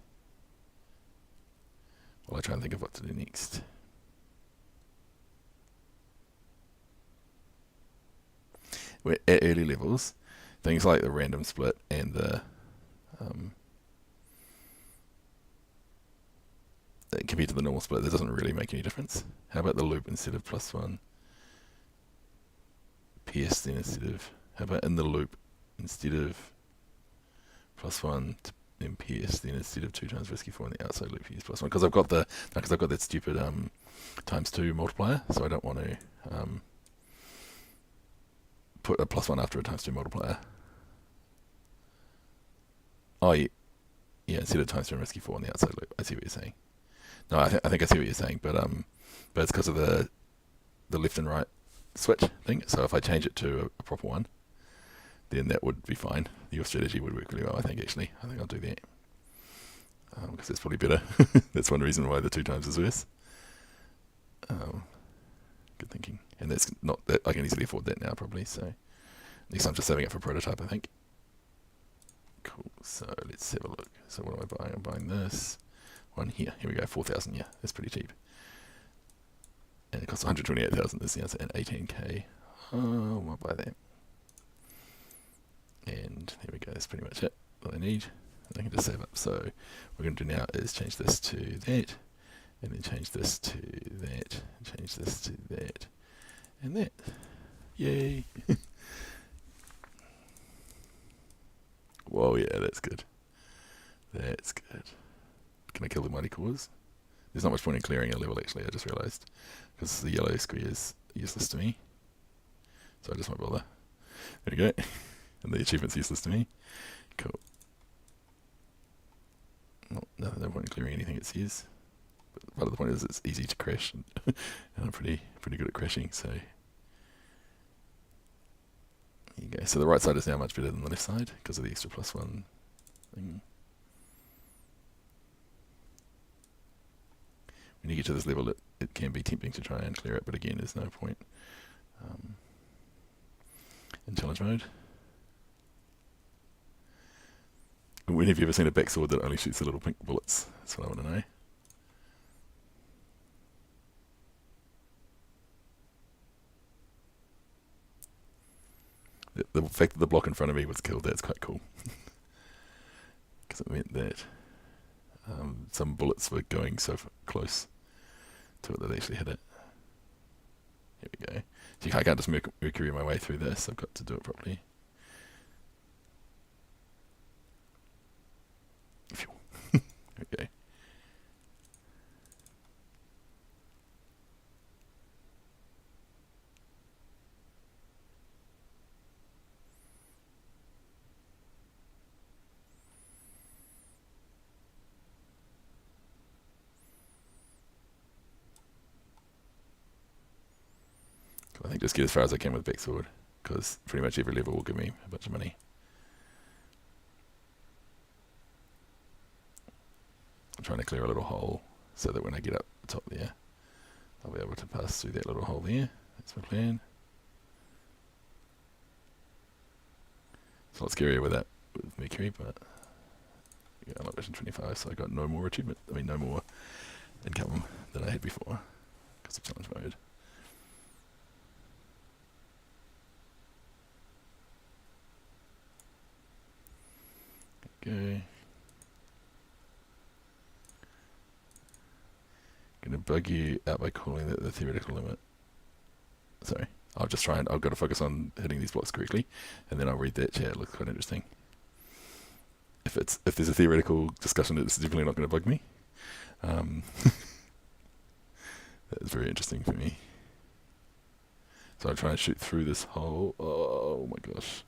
While I try and think of what to do next. We're at early levels, things like the random split and the compared to the normal split, that doesn't really make any difference. How about the loop instead of +1? PS then instead of, how about in the loop instead of +1 then PS then instead of 2 times risky 4 in the outside loop use +1, because I've got that stupid ×2 multiplier, so I don't want to put a +1 after a ×2 multiplier. Oh yeah, instead of ×2 and risky 4 in the outside loop. I see what you're saying. No, I think I see what you're saying, but it's because of the left and right switch thing. So if I change it to a proper one, then that would be fine. Your strategy would work really well, I think. Actually, I think I'll do that because that's probably better. That's one reason why the 2 times is worse. Good thinking, and that's not that I can easily afford that now, probably. So next I'm just saving it for prototype, I think. Cool. So let's have a look. So what am I buying? I'm buying this one here. Here we go. 4,000. Yeah, that's pretty cheap. And it costs 128,000 this year, and 18k. Oh, I'll buy that. And there we go. That's pretty much it. What I need. I can just save up. So what we're going to do now is change this to that, and then change this to that, and change this to that, and that. Yay! Whoa, yeah, that's good. That's good. Can I kill the mighty cores? There's not much point in clearing a level actually, I just realised. Because the yellow square is useless to me. So I just won't bother. There we go. And the achievement's useless to me. Cool. No point in clearing anything it says. But part of the point is it's easy to crash. And I'm pretty good at crashing, so... There you go. So the right side is now much better than the left side because of the extra +1 thing. When you get to this level, it can be tempting to try and clear it, but again, there's no point in challenge mode. And when have you ever seen a backsword that only shoots the little pink bullets? That's what I want to know. The fact that the block in front of me was killed, that's quite cool. Because it meant that some bullets were going so close to it that they actually hit it. Here we go. So I can't just Mercury my way through this, I've got to do it properly. Okay. I think just get as far as I can with backsword, because pretty much every level will give me a bunch of money. I'm trying to clear a little hole so that when I get up the top there, I'll be able to pass through that little hole there. That's my plan. It's a lot scarier with that with Mercury, but yeah, I'm not version 25, so I got no more achievement. I mean, no more income than I had before because of challenge mode. Okay. Gonna bug you out by calling that the theoretical limit. Sorry, I've got to focus on hitting these blocks correctly, and then I'll read that chat. It looks quite interesting. If there's a theoretical discussion, it's definitely not going to bug me. That's very interesting for me. So I'll try and shoot through this hole. Oh my gosh.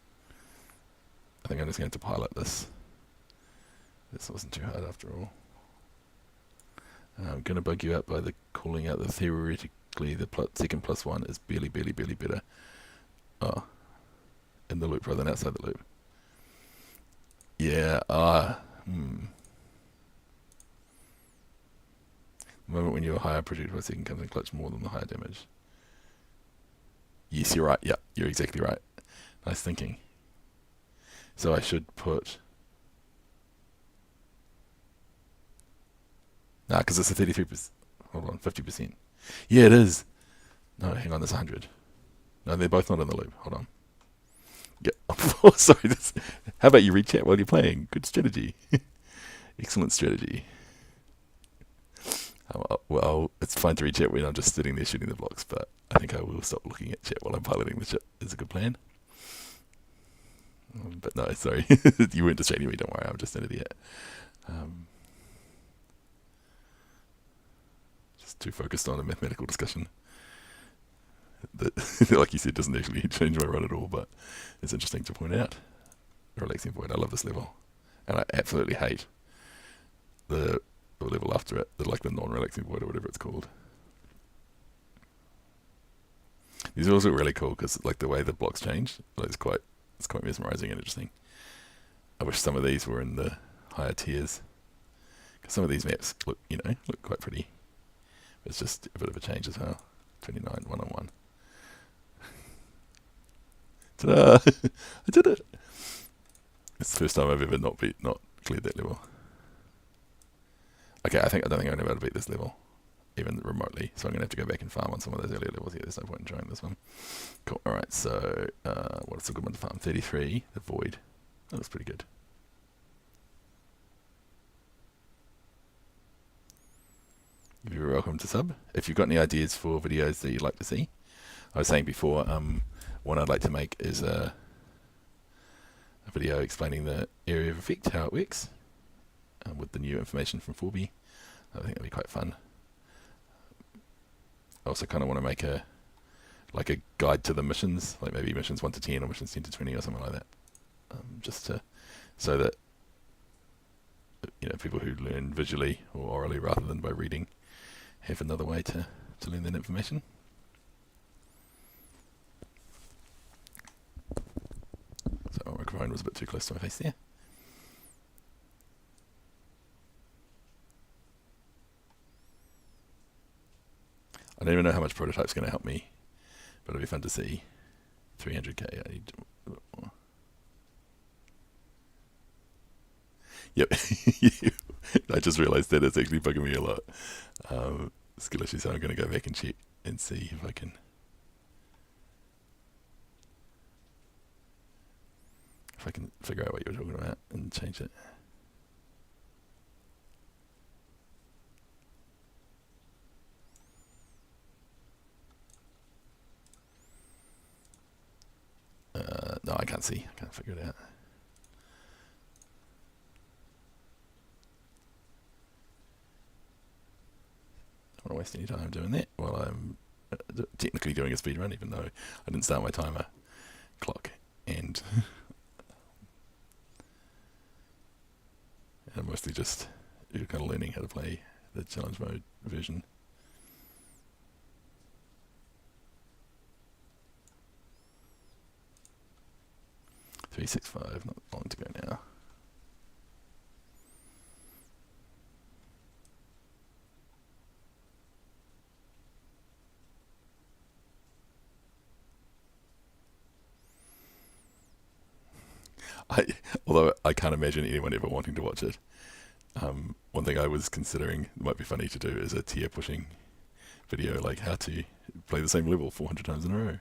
I think I'm just going to pilot this. This wasn't too hard after all. I'm going to bug you out by calling out the theoretically the second +1 is barely better. Oh. In the loop rather than outside the loop. Yeah, The moment when your higher projectile per second comes in clutch more than the higher damage. Yes, you're right. Yeah, you're exactly right. Nice thinking. So I should put... Nah, because it's a 33%. Hold on, 50%. Yeah, it is. No, hang on, there's 100. No, they're both not in the loop. Hold on. Yeah. Oh, sorry. How about you read chat while you're playing? Good strategy. Excellent strategy. Well, it's fine to read chat when I'm just sitting there shooting the blocks, but I think I will stop looking at chat while I'm piloting the ship. Is a good plan. But no, sorry. You weren't distracting me, don't worry. I'm just an idiot. Just too focused on a mathematical discussion. That, like you said, doesn't actually change my run at all, but it's interesting to point out. The Relaxing Void, I love this level. And I absolutely hate the level after it, like the non-Relaxing Void or whatever it's called. These are also really cool because like the way the blocks change, like, it's quite mesmerizing and interesting. I wish some of these were in the higher tiers, because some of these maps look quite pretty. But it's just a bit of a change as well. 29 1-on-1. Ta-da! I did it. It's the first time I've ever not cleared that level. Okay, I don't think I'm gonna be able to beat this level, even remotely. So I'm gonna have to go back and farm on some of those earlier levels. Yeah, there's no point in trying this one. Cool. All right. So what's a good one to farm? 33. The Void. That looks pretty good. You're welcome to sub. If you've got any ideas for videos that you'd like to see, I was saying before, one I'd like to make is a video explaining the area of effect, how it works, with the new information from 4B. I think that'd be quite fun. also kind of want to make a guide to the missions, like maybe missions 1 to 10 or missions 10 to 20 or something like that, just to so that people who learn visually or orally rather than by reading have another way to learn that information. So my microphone was a bit too close to my face there. I don't even know how much prototype's going to help me, but it'll be fun to see. 300k, I need a bit more. Yep, I just realised that it's actually bugging me a lot. Skill issue, so I'm going to go back and check and see if I can figure out what you were talking about and change it. No, I can't see. I can't figure it out. Don't want to waste any time doing that while I'm technically doing a speedrun, even though I didn't start my timer clock, and I'm mostly just kind of learning how to play the challenge mode version. .365, not long to go now. Although I can't imagine anyone ever wanting to watch it. One thing I was considering might be funny to do is a tier pushing video, like how to play the same level 400 times in a row.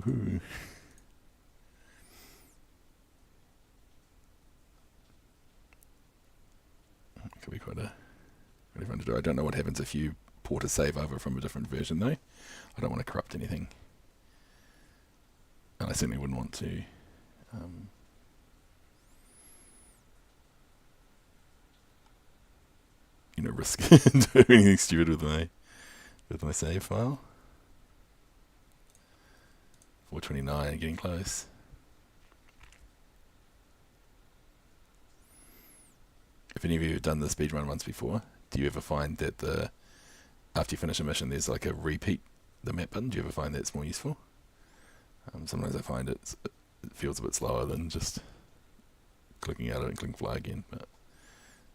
Woohoo. Could be quite really fun to do. I don't know what happens if you port a save over from a different version though. I don't want to corrupt anything. And I certainly wouldn't want to risk doing anything stupid with my save file. 429, getting close. If any of you have done the speedrun once before, do you ever find that after you finish a mission there's like a repeat the map button? Do you ever find that's more useful? Sometimes I find it feels a bit slower than just clicking out it and clicking fly again, but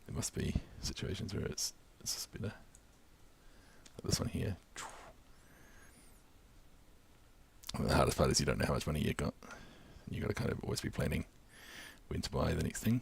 there must be situations where it's just better. Like this one here. The hardest part is you don't know how much money you've got. You've got to kind of always be planning when to buy the next thing.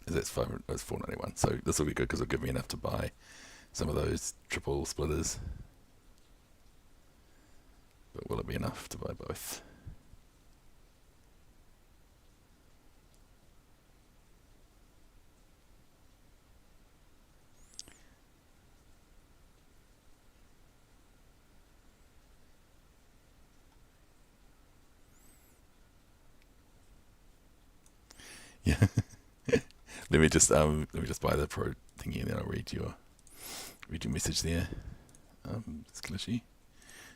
That's 491. So this will be good because it'll give me enough to buy some of those triple splitters. But will it be enough to buy both? Yeah. Let me just buy the pro thingy and then I'll read your message there. It's glitchy.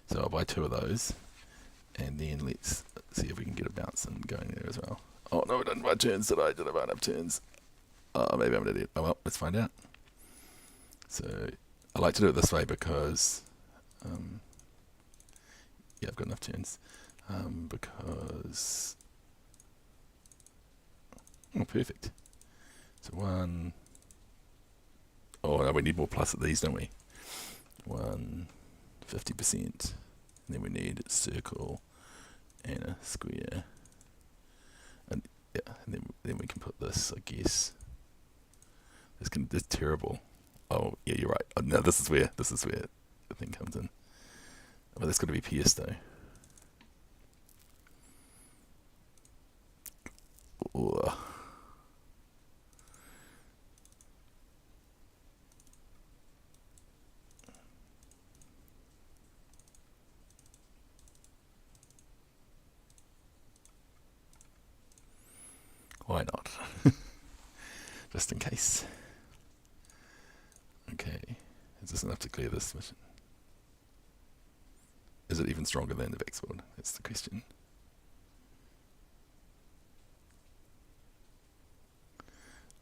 So I'll buy 2 of those, and then let's see if we can get a bounce and going there as well. Oh no, I didn't buy turns. Did I buy enough turns? Maybe I'm an idiot. Oh well, let's find out. So I like to do it this way because yeah, I've got enough turns. Because perfect. So 1. Oh no, we need more plus at these, don't we? 50%. And then we need a circle and a square. And yeah, and then we can put this, I guess. This is terrible. Oh yeah, you're right. Oh, no, this is where the thing comes in. But that's got to be pierced though. Ugh. Why not? Just in case. Okay, is this enough to clear this mission? Is it even stronger than the backsword? That's the question.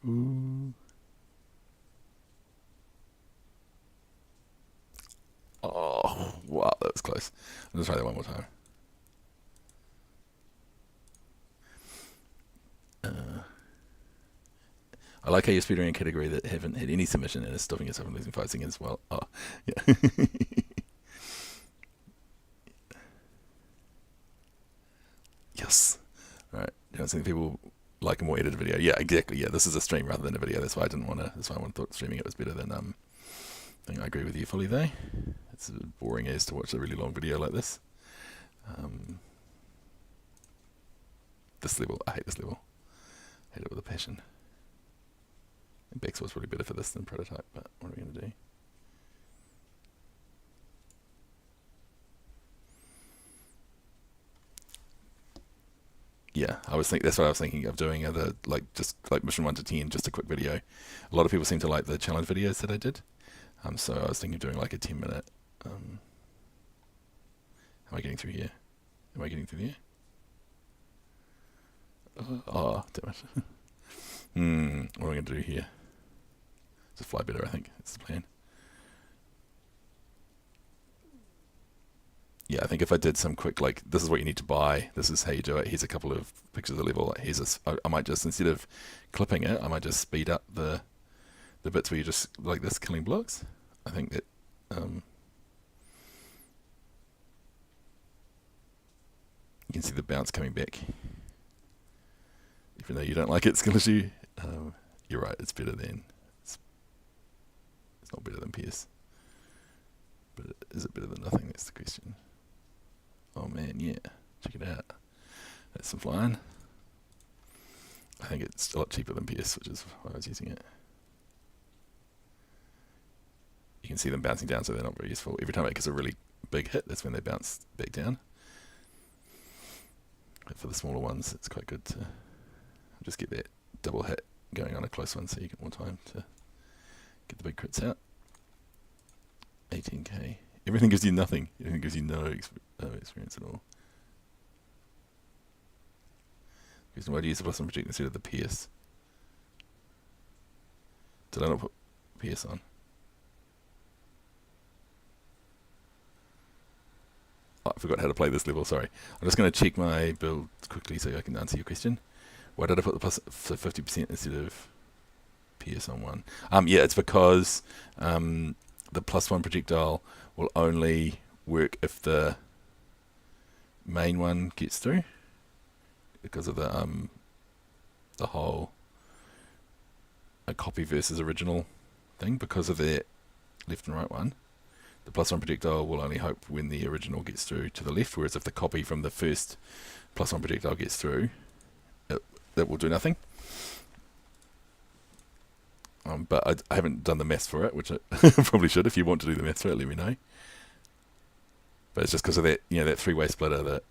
Ooh. Oh, wow, that was close. I'll just try that one more time. I like how you're speedrunning a category that haven't had any submission and is stopping yourself from losing 5 seconds. Well, oh, yeah. Yes. Alright, don't think people like a more edited video. Yeah, exactly. Yeah, this is a stream rather than a video. That's why I didn't want to. That's why I thought streaming it was better than I think I agree with you fully though. It's boring as to watch a really long video like this. This level, I hate this level. I hate it with a passion. Bex was probably better for this than Prototype, but what are we going to do? Yeah, that's what I was thinking of doing. Just like mission 1 to 10, just a quick video. A lot of people seem to like the challenge videos that I did, so I was thinking of doing like a 10-minute. Am I getting through here? Am I getting through here? Oh, damn it. What am I going to do here? Just fly better, I think. That's the plan. Yeah, I think if I did some quick, like, this is what you need to buy, this is how you do it, here's a couple of pictures of the level, I might just, instead of clipping it, I might just speed up the bits where you're just, like this, killing blocks. I think that, you can see the bounce coming back. Even though you don't like it, skill issue, you're right, it's better than, it's not better than PS. But is it better than nothing? That's the question. Oh man, yeah. Check it out. That's some flying. I think it's a lot cheaper than PS, which is why I was using it. You can see them bouncing down, so they're not very useful. Every time it gets a really big hit, that's when they bounce back down. But for the smaller ones, it's quite good to just get that double hit going on a close one, so you get more time to get the big crits out. 18k. Everything gives you nothing. Everything gives you no experience at all. Reason why do you use the plus one project instead of the PS? Did I not put PS on? Oh, I forgot how to play this level, sorry. I'm just going to check my build quickly so I can answer your question. Why did I put the plus for 50% instead of PS on 1? Yeah, it's because the plus 1 projectile will only work if the main one gets through, because of the whole a copy versus original thing. Because of that left and right one, the plus 1 projectile will only hope when the original gets through to the left, whereas if the copy from the first plus 1 projectile gets through, that will do nothing. But I haven't done the maths for it, which I probably should. If you want to do the maths for it, let me know. But it's just because of that, that three-way splitter that,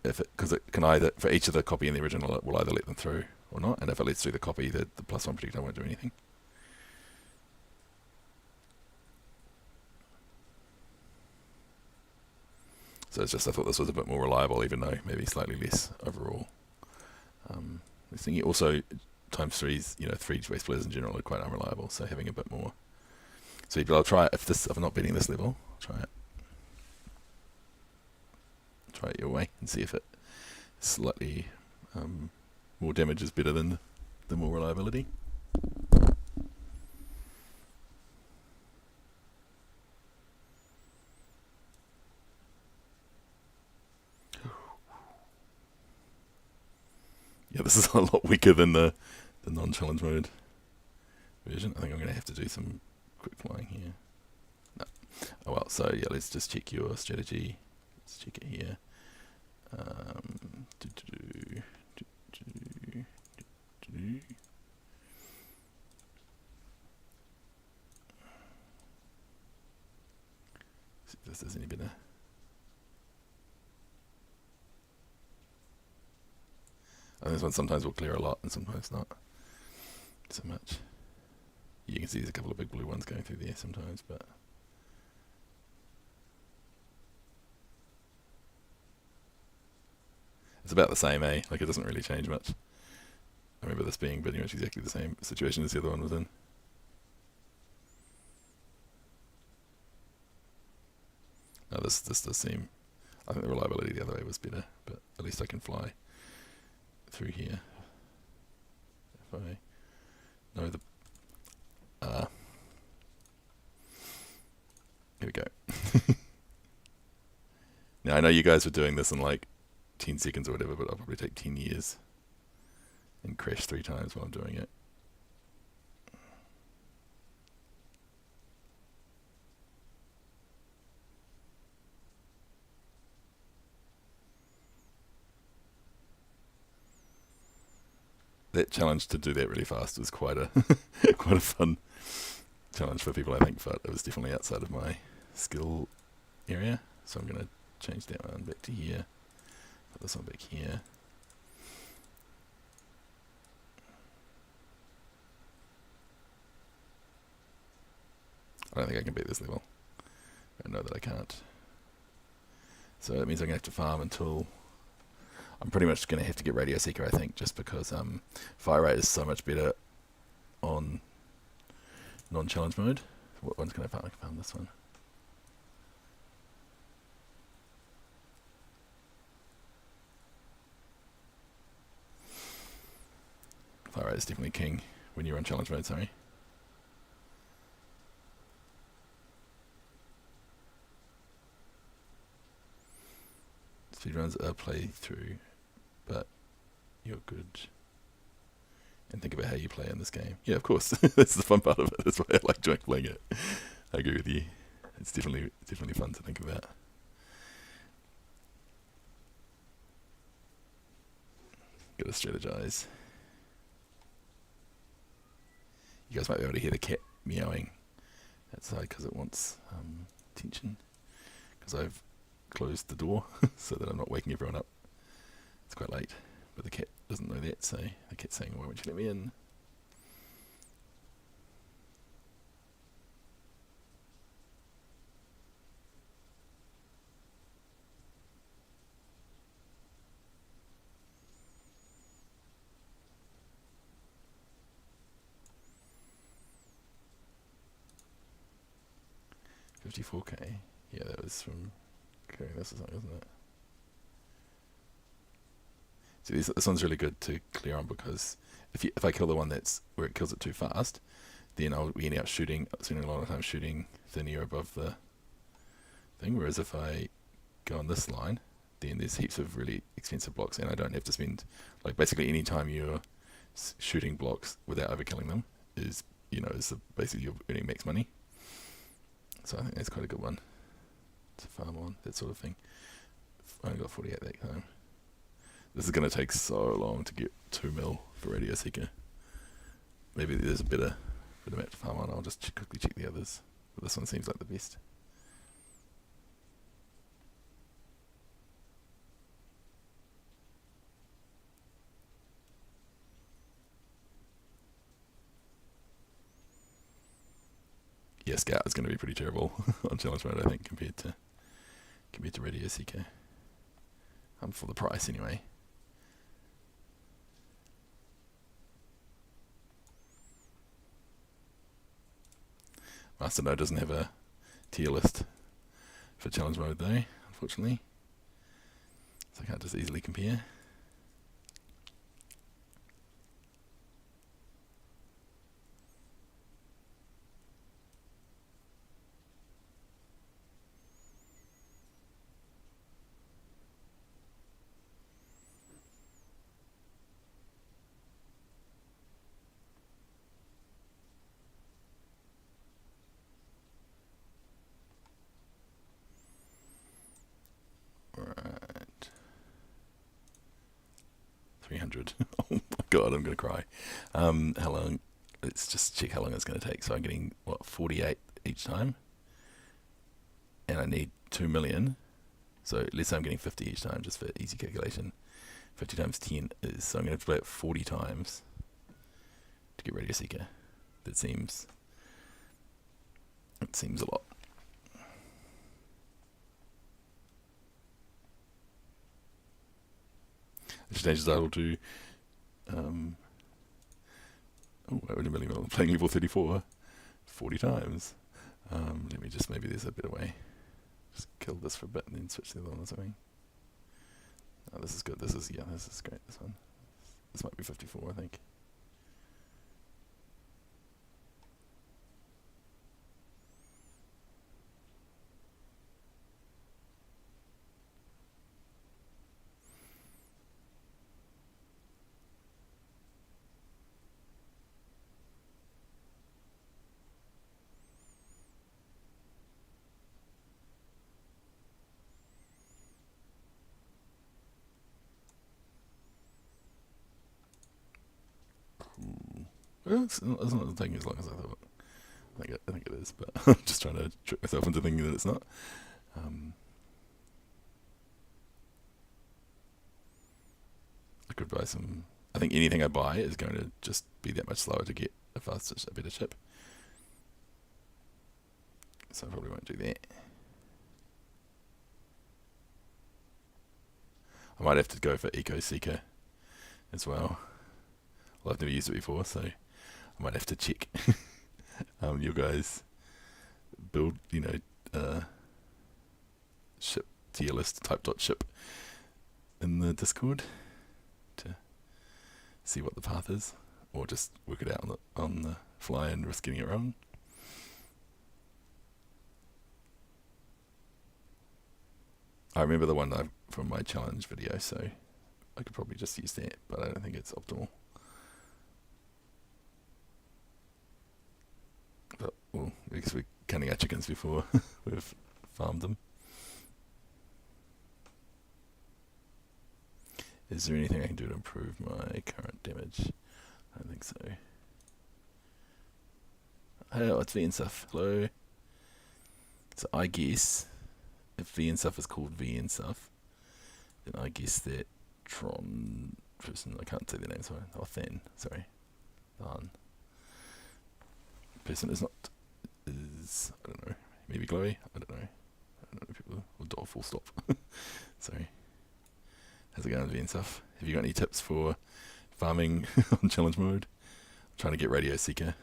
because it can either, for each of the copy and the original, it will either let them through or not. And if it lets through the copy, the plus 1 projectile won't do anything. So it's just, I thought this was a bit more reliable, even though maybe slightly less overall. This thing also, times 3's, three-way splitters in general are quite unreliable, so having a bit more. So I'll try it, if I'm not beating this level, I'll try it. Try it your way and see if it slightly more damage is better than the more reliability. Yeah, this is a lot weaker than the non-challenge mode version. I think I'm going to have to do some quick flying here. No. Oh well, so yeah, let's just check your strategy. Let's check it here. See if this is any better. And this one sometimes will clear a lot and sometimes not so much. You can see there's a couple of big blue ones going through there sometimes, but it's about the same, eh? Like, it doesn't really change much. I remember this being pretty much exactly the same situation as the other one was in. Now this does seem, I think the reliability the other way was better, but at least I can fly through here. If I know the, here we go. Now I know you guys were doing this in like 10 seconds or whatever, but I'll probably take 10 years and crash 3 times while I'm doing it. That challenge to do that really fast was quite a quite a fun challenge for people, I think, but it was definitely outside of my skill area. So I'm going to change that one back to here, put this one back here. I don't think I can beat this level. I know that I can't. So it means I'm going to have to farm until I'm pretty much going to have to get Radio Seeker, I think, just because fire rate is so much better on non-challenge mode. What one's going to farm? I can farm this one. Fire rate is definitely king when you're on challenge mode, sorry. Speedruns are playthrough, but you're good. And think about how you play in this game. Yeah, of course. That's the fun part of it. That's why I like playing it. I agree with you. It's definitely fun to think about. Gotta strategize. You guys might be able to hear the cat meowing outside because it wants attention. Because I've closed the door so that I'm not waking everyone up. It's quite late, but the cat doesn't know that, so the cat's saying, "Why won't you let me in?" $54K. Yeah, that was from clearing this or something, wasn't it? See, this one's really good to clear on because if I kill the one that's where it kills it too fast, then I'll be ending up spending a lot of time shooting thin air above the thing. Whereas if I go on this line, then there's heaps of really expensive blocks, and I don't have to spend, like, basically any time you're shooting blocks without overkilling them is basically you're earning max money. So I think that's quite a good one to farm on, that sort of thing. I only got 48 that time. This is going to take so long to get 2 mil for Radio Seeker. Maybe there's a better map to farm on. I'll just quickly check the others. But this one seems like the best. Yeah, Scout is going to be pretty terrible on challenge mode, I think, compared to Radio Seeker. For the price anyway. Master Node doesn't have a tier list for challenge mode though, unfortunately. So I can't just easily compare. Right. 300. Oh my god, I'm going to cry. How long? Let's just check how long it's going to take. So I'm getting, 48 each time? And I need 2 million. So let's say I'm getting 50 each time, just for easy calculation. 50 times 10 is, so I'm going to have to play it 40 times to get Radio Seeker. It seems a lot. I should change the title to oh, I would have been playing level 34 40 times. Let me just, maybe there's a better way. Just kill this for a bit and then switch to the other one or something. Oh, this is good. This is great, this one. This might be 54, I think. Well, it's not taking as long as I thought. I think it is, but I'm just trying to trick myself into thinking that it's not. I could buy some. I think anything I buy is going to just be that much slower to get a better chip. So I probably won't do that. I might have to go for Eco Seeker as well. Well, I've never used it before, so I might have to check you guys build, ship tier list type.ship in the Discord to see what the path is, or just work it out on the fly and risk getting it wrong. I remember the one from my challenge video, so I could probably just use that, but I don't think it's optimal. But, well, because we're counting our chickens before we've farmed them. Is there anything I can do to improve my current damage? I don't think so. Oh, it's VNSUF. Hello. So I guess if VNSUF is called VNSUF, then I guess that Tron person, I can't say their name, sorry. Oh, Than, sorry. Than. Person is not, I don't know, maybe Chloe? I don't know. People will dot full stop. Sorry. How's it going with VNSUF? Have you got any tips for farming on challenge mode? I'm trying to get Radio Seeker.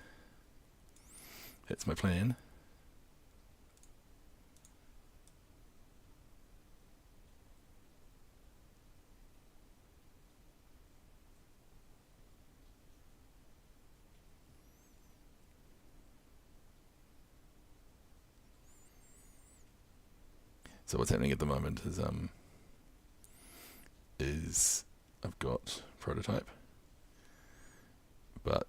That's my plan. So what's happening at the moment is I've got prototype, but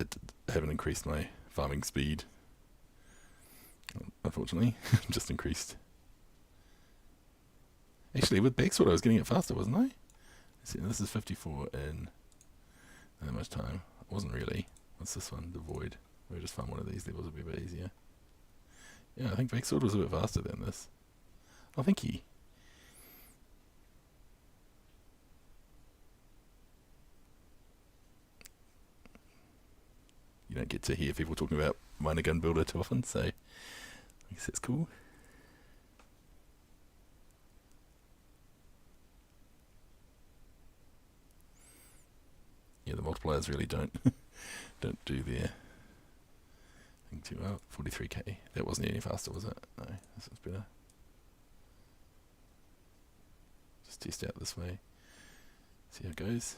I haven't increased my farming speed, unfortunately. Just increased. Actually, with Backsword I was getting it faster, wasn't I? See, this is 54 in that much time. I wasn't really. What's this one? The Void. We'll just farm one of these levels, would be a bit easier. Yeah, I think Backsword was a bit faster than this. Oh, thank you. You don't get to hear people talking about Miner Gun Builder too often, so I guess that's cool. Yeah, the multipliers really don't do their thing too well. 43k. That wasn't any faster, was it? No, this was better. Just test out this way. See how it goes.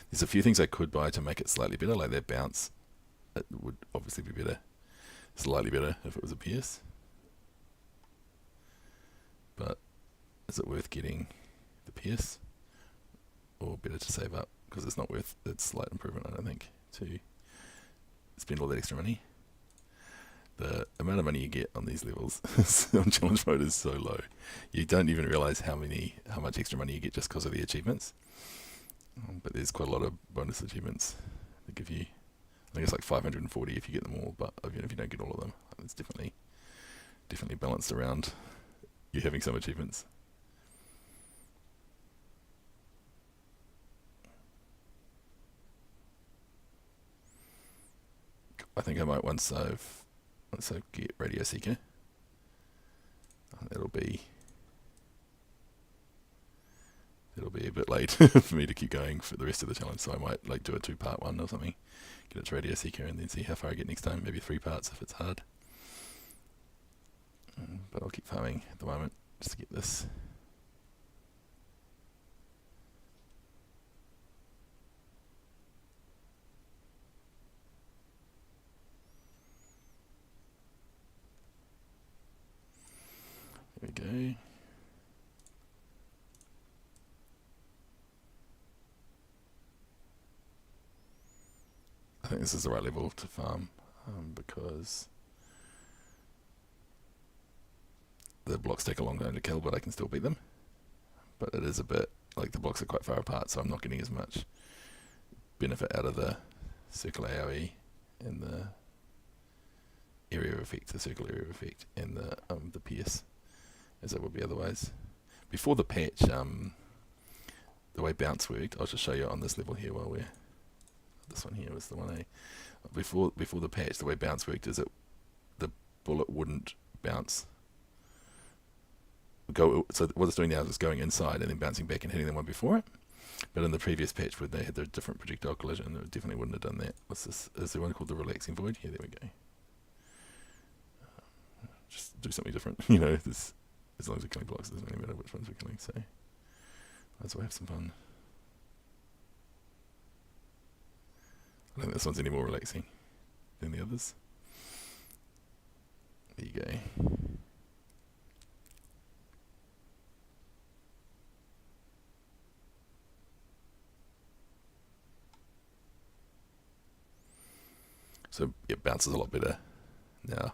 There's a few things I could buy to make it slightly better, like that bounce. It would obviously be better, slightly better if it was a PS. But is it worth getting the PS? Or better to save up? Because it's not worth its slight improvement, I don't think, to spend all that extra money. The amount of money you get on these levels on challenge mode is so low. You don't even realise how much extra money you get just because of the achievements. But there's quite a lot of bonus achievements that give you, I think it's like 540 if you get them all, but even if you don't get all of them, it's definitely balanced around you're having some achievements. I think I might once I get Radio Seeker. It'll be a bit late for me to keep going for the rest of the challenge, so I might like do a 2-part one or something. Get it to Radio Seeker and then see how far I get next time. Maybe 3 parts if it's hard. But I'll keep farming at the moment just to get this. There we go. I think this is the right level to farm because the blocks take a long time to kill, but I can still beat them. But it is a bit, like the blocks are quite far apart, so I'm not getting as much benefit out of the circle AoE and the area of effect, the circle area of effect, and the pierce as it would be otherwise. Before the patch, the way bounce worked, I'll just show you on this level here while we're... This one here was the one before the patch, the way bounce worked is that the bullet wouldn't bounce. So what it's doing now is it's going inside and then bouncing back and hitting the one before it. But in the previous patch where they had their different projectile collision, it definitely wouldn't have done that. What's this? Is there one called the relaxing void? Yeah, there we go. Just do something different, you know. As long as we're killing blocks, it doesn't really matter which ones we're killing. So might as well have some fun. I don't think this one's any more relaxing than the others. There you go. So it bounces a lot better now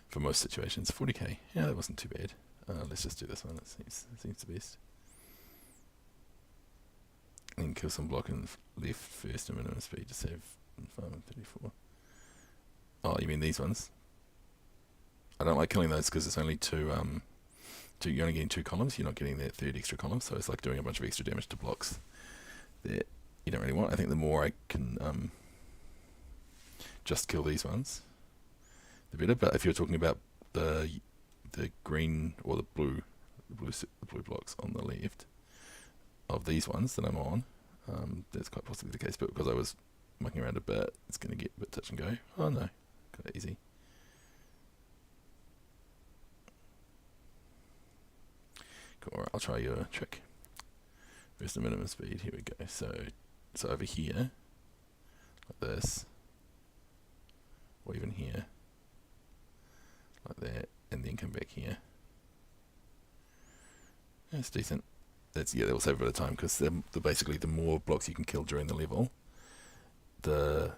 for most situations. 40k, yeah, that wasn't too bad. Let's just do this one. It seems the best. And kill some block and left first and minimum speed to save farm 34. Oh, you mean these ones? I don't like killing those because it's only you're only getting 2 columns. You're not getting that 3rd extra column, so it's like doing a bunch of extra damage to blocks that you don't really want. I think the more I can just kill these ones, the better. But if you're talking about the green or the blue blocks on the left of these ones that I'm on, that's quite possibly the case. But because I was mucking around a bit, it's going to get a bit touch and go. Oh no, got it easy. Cool. Alright, I'll try your trick. Where's the minimum speed? Here we go. So over here, like this, or even here, like that, and then come back here. That's decent. That will save a bit of time because basically the more blocks you can kill during the level, the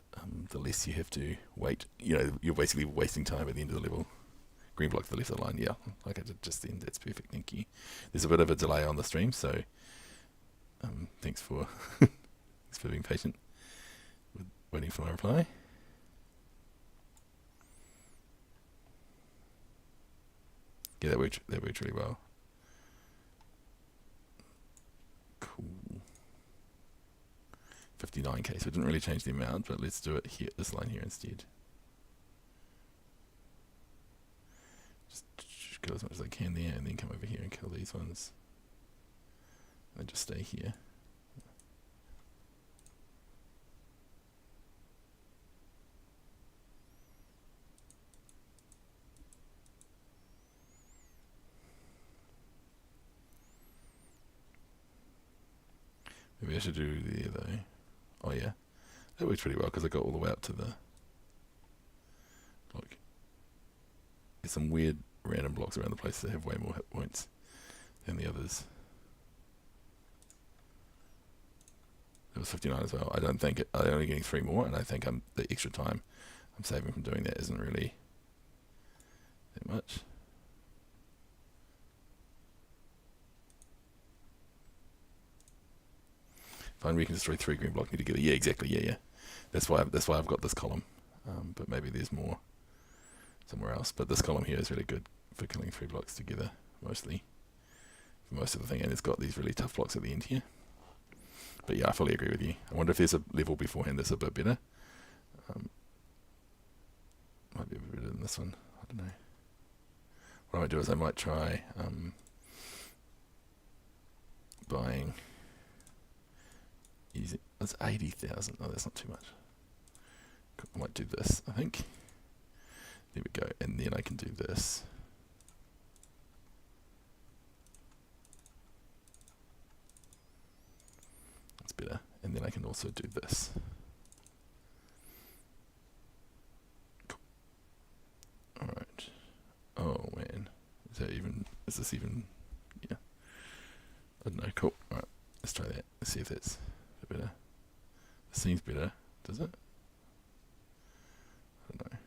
less you have to wait. You know, you're basically wasting time at the end of the level. Green block to the left of the line, yeah, like I did just then. That's perfect, thank you. There's a bit of a delay on the stream, so thanks for thanks for being patient with waiting for my reply. Yeah, that worked really well. Cool. 59k, so it didn't really change the amount, but let's do it here, this line here instead. Just kill as much as I can there, and then come over here and kill these ones. And just stay here. Maybe I should do there though. Oh yeah, that works pretty well because I got all the way up to the... Look, there's some weird random blocks around the place that have way more hit points than the others. It was 59 as well. I don't think I'm only getting 3 more, and I think the extra time I'm saving from doing that isn't really that much. Fine, we can destroy 3 green blocks together. Yeah, exactly. Yeah. That's why I've got this column. But maybe there's more somewhere else. But this column here is really good for killing 3 blocks together mostly for most of the thing, and it's got these really tough blocks at the end here. But yeah, I fully agree with you. I wonder if there's a level beforehand that's a bit better. Might be a bit better than this one. I don't know. What I might do is I might try buying easy. That's 80,000. Oh, that's not too much. I might do this, I think. There we go. And then I can do this. That's better. And then I can also do this. Cool. Alright. Oh man. Is this even, yeah. I don't know. Cool. Alright. Let's try that. Let's see if that's a bit better. It seems better, does it? I don't know.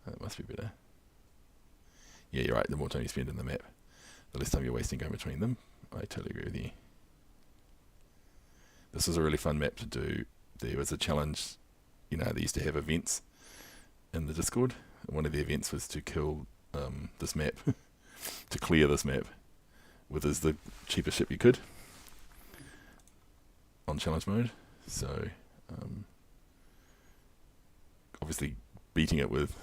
That must be better. Yeah, you're right. The more time you spend in the map, the less time you're wasting going between them. I totally agree with you. This was a really fun map to do. There was a challenge, you know, they used to have events in the Discord. One of the events was to kill this map, to clear this map with the cheapest ship you could on challenge mode. So obviously beating it with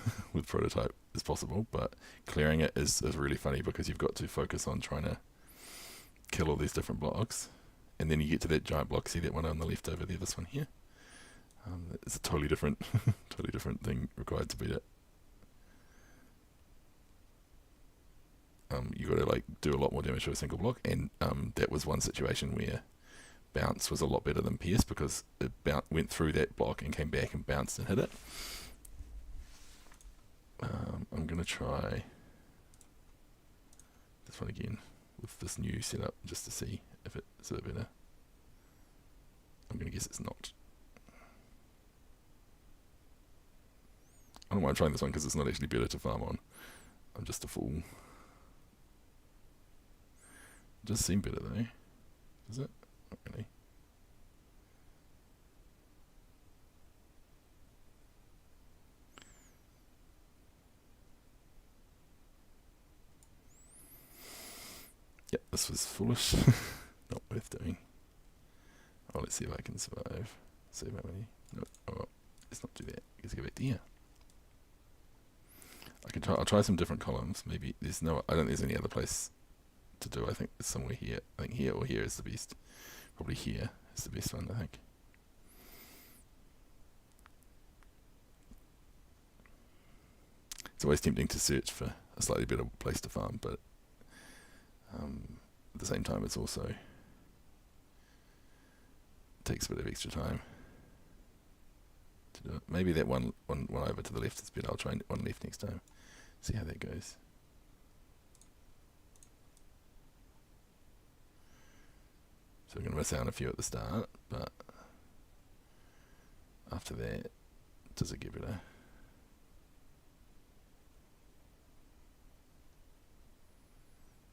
prototype is possible, but clearing it is really funny because you've got to focus on trying to kill all these different blocks, and then you get to that giant block. See that one on the left over there, this one here? It's a totally different thing required to beat it. You got to like do a lot more damage to a single block, and that was one situation where bounce was a lot better than pierce because it went through that block and came back and bounced and hit it. I'm going to try this one again with this new setup just to see if it's a bit better. I'm going to guess it's not. I don't mind trying this one because it's not actually better to farm on. I'm just a fool. It does seem better though. Does it? Not really. Yep, this was foolish. Not worth doing. Oh, let's see if I can survive. Save my money. No, oh, let's not do that. Let's go back to here. I'll try some different columns. Maybe I don't think there's any other place to do. I think it's somewhere here. I think here or here is the best. Probably here is the best one, I think. It's always tempting to search for a slightly better place to farm, but at the same time it's also takes a bit of extra time to do it. Maybe that one over to the left is better. I'll try one left next time. See how that goes. So we're going to miss out on a few at the start, but after that, does it get better?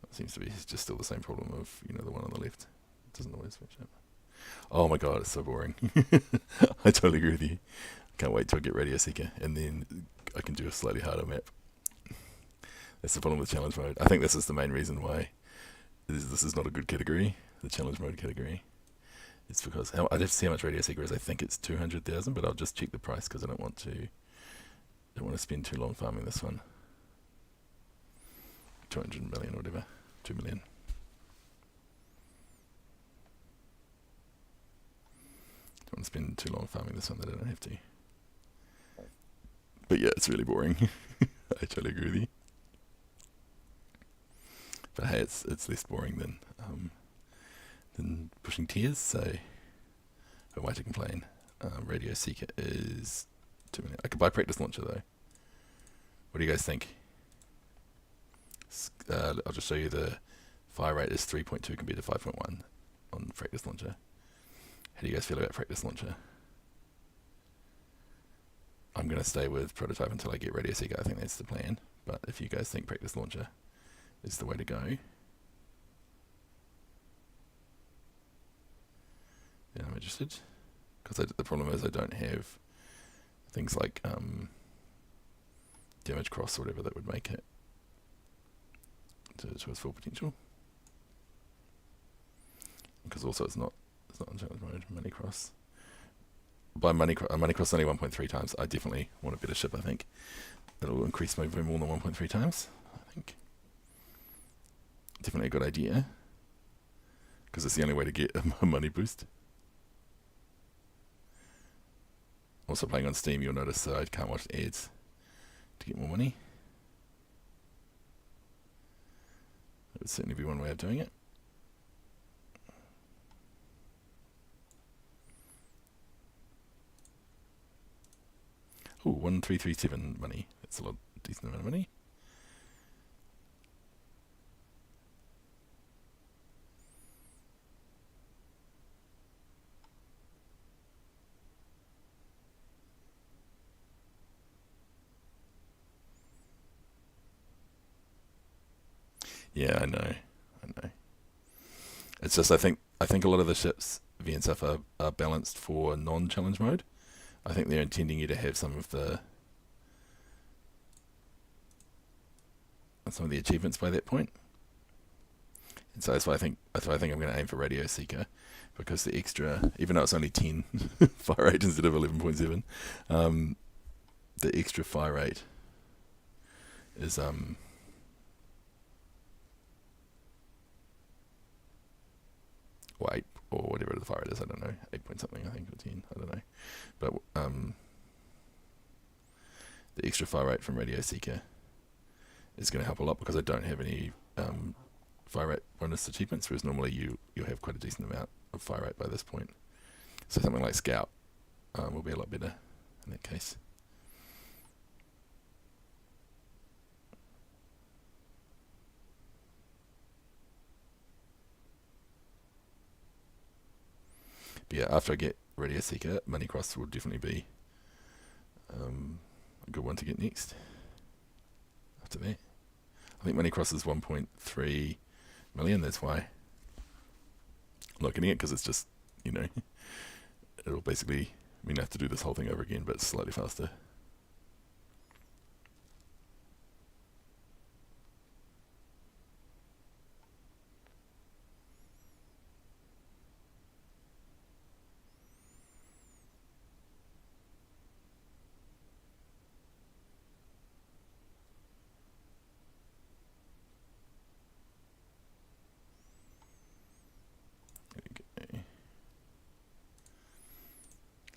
It seems to be just still the same problem of, the one on the left. It doesn't always switch up. Oh my god, it's so boring. I totally agree with you. Can't wait till I get Radio Seeker, and then I can do a slightly harder map. That's the problem with challenge mode. I think this is the main reason why this is not a good category, the challenge mode category. It's because I'd have to see how much Radio Seeker is. I think it's 200,000, but I'll just check the price because I don't want to spend too long farming this one. 200 million or whatever, 2 million. Don't want to spend too long farming this one that I don't have to. But yeah, it's really boring. I totally agree with you. But hey, it's less boring than pushing tiers, so who am I to complain? Radio Seeker is 2 million. I could buy Practice Launcher though. What do you guys think? I'll just show you the fire rate is 3.2 compared to 5.1 on Practice Launcher. How do you guys feel about Practice Launcher? I'm going to stay with Prototype until I get Radio Seeker. I think that's the plan. But if you guys think Practice Launcher is the way to go, then I'm interested. Because the problem is I don't have things like damage cross or whatever that would make it to its full potential. Because also it's not in challenge mode. Money cross. By money cross only 1.3 times. I definitely want a better ship. I think it'll increase my movement more than 1.3 times. I think definitely a good idea because it's the only way to get a money boost. Also playing on Steam, you'll notice I can't watch ads to get more money. That would certainly be one way of doing it. Ooh, 1337 money. That's a decent amount of money. Yeah, I know. It's just I think a lot of the ships V and stuff are balanced for non-challenge mode. I think they're intending you to have some of the achievements by that point. And so that's why I think I'm going to aim for Radio Seeker, because the extra, even though it's only 10 fire rate instead of 11.7, the extra fire rate is or 8 or whatever the fire rate is, I don't know, 8 point something I think, or 10, I don't know. But the extra fire rate from Radio Seeker is going to help a lot because I don't have any fire rate bonus achievements, whereas normally you'll have quite a decent amount of fire rate by this point. So something like Scout will be a lot better in that case. But yeah, after I get Radio Seeker, Money Cross will definitely be a good one to get next. After that, I think Money Cross is 1.3 million. That's why I'm not getting it, because it's just, it'll basically mean I have to do this whole thing over again, but slightly faster.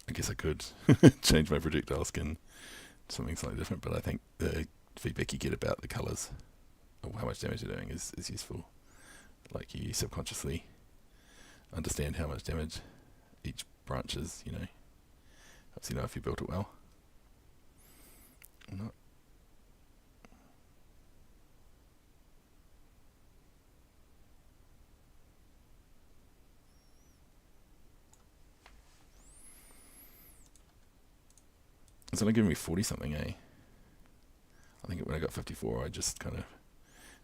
I guess I could change my projectile skin to something slightly different, but I think the feedback you get about the colours or how much damage you're doing is useful. Like, you subconsciously understand how much damage each branch is, helps you know if you built it well or not. It's only giving me 40 something, eh? I think when I got 54, I just kind of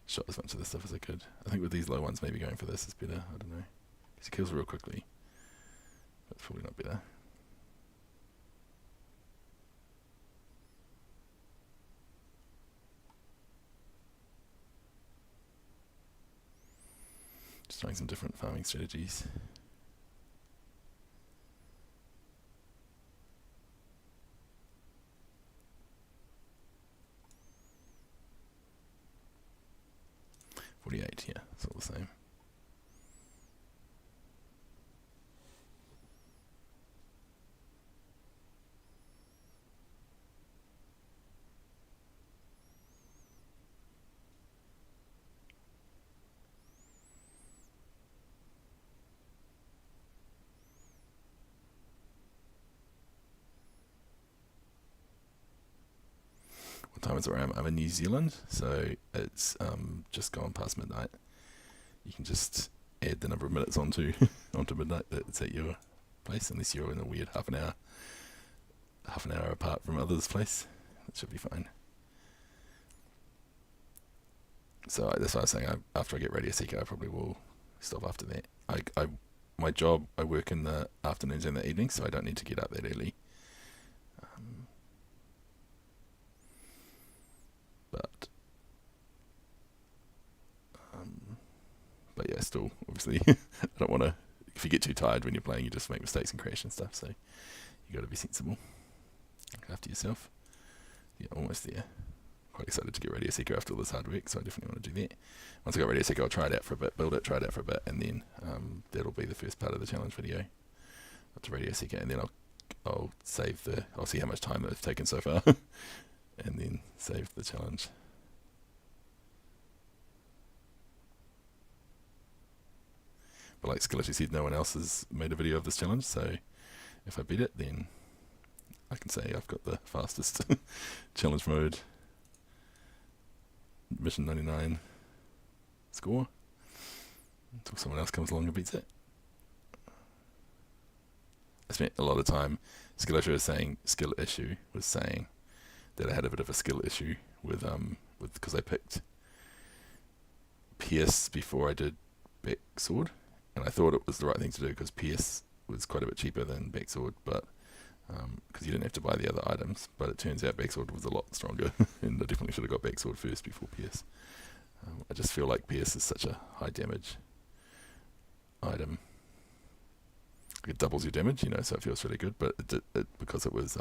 shot as much of this stuff as I could. I think with these low ones, maybe going for this is better. I don't know. Because it kills real quickly. But it's probably not better. Just trying some different farming strategies. Yeah, it's all the same. What time is it where I'm in New Zealand, so it's just gone past midnight. You can just add the number of minutes onto midnight that's at your place, unless you're in a weird half an hour apart from others' place. That should be fine. So that's why I was saying, after I get Radio Seeker, I probably will stop after that. My job, I work in the afternoons and the evenings, so I don't need to get up that early. but yeah, still, obviously, I don't want to, if you get too tired when you're playing, you just make mistakes and crash and stuff, so you got to be sensible. Look after yourself. Yeah, almost there. Quite excited to get Radio Seeker after all this hard work, so I definitely want to do that. Once I got Radio Seeker, I'll try it out for a bit, build it, try it out for a bit, and then that'll be the first part of the challenge video up to Radio Seeker, and then I'll save I'll see how much time it's taken so far, and then save the challenge. But like Skill actually said, no one else has made a video of this challenge, so if I beat it, then I can say I've got the fastest challenge mode mission 99 score until someone else comes along and beats it. I spent a lot of time, Skill issue was saying that I had a bit of a skill issue with because I picked Pierce before I did Backsword, and I thought it was the right thing to do because Pierce was quite a bit cheaper than Backsword, but because you didn't have to buy the other items, but it turns out Backsword was a lot stronger, and I definitely should have got Backsword first before Pierce. I just feel like Pierce is such a high damage item. It doubles your damage, so it feels really good, but because it was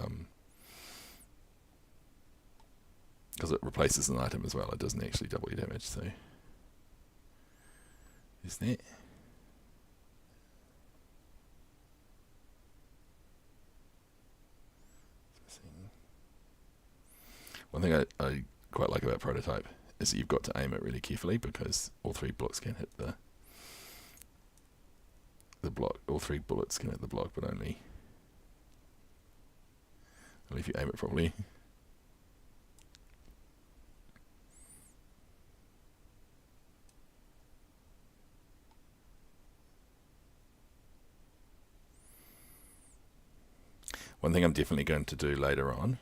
because it replaces an item as well, it doesn't actually double your damage, so there's that. One thing I quite like about Prototype is that you've got to aim it really carefully because all three bullets can hit the block. All three bullets can hit the block, but only if you aim it properly. One thing I'm definitely going to do later on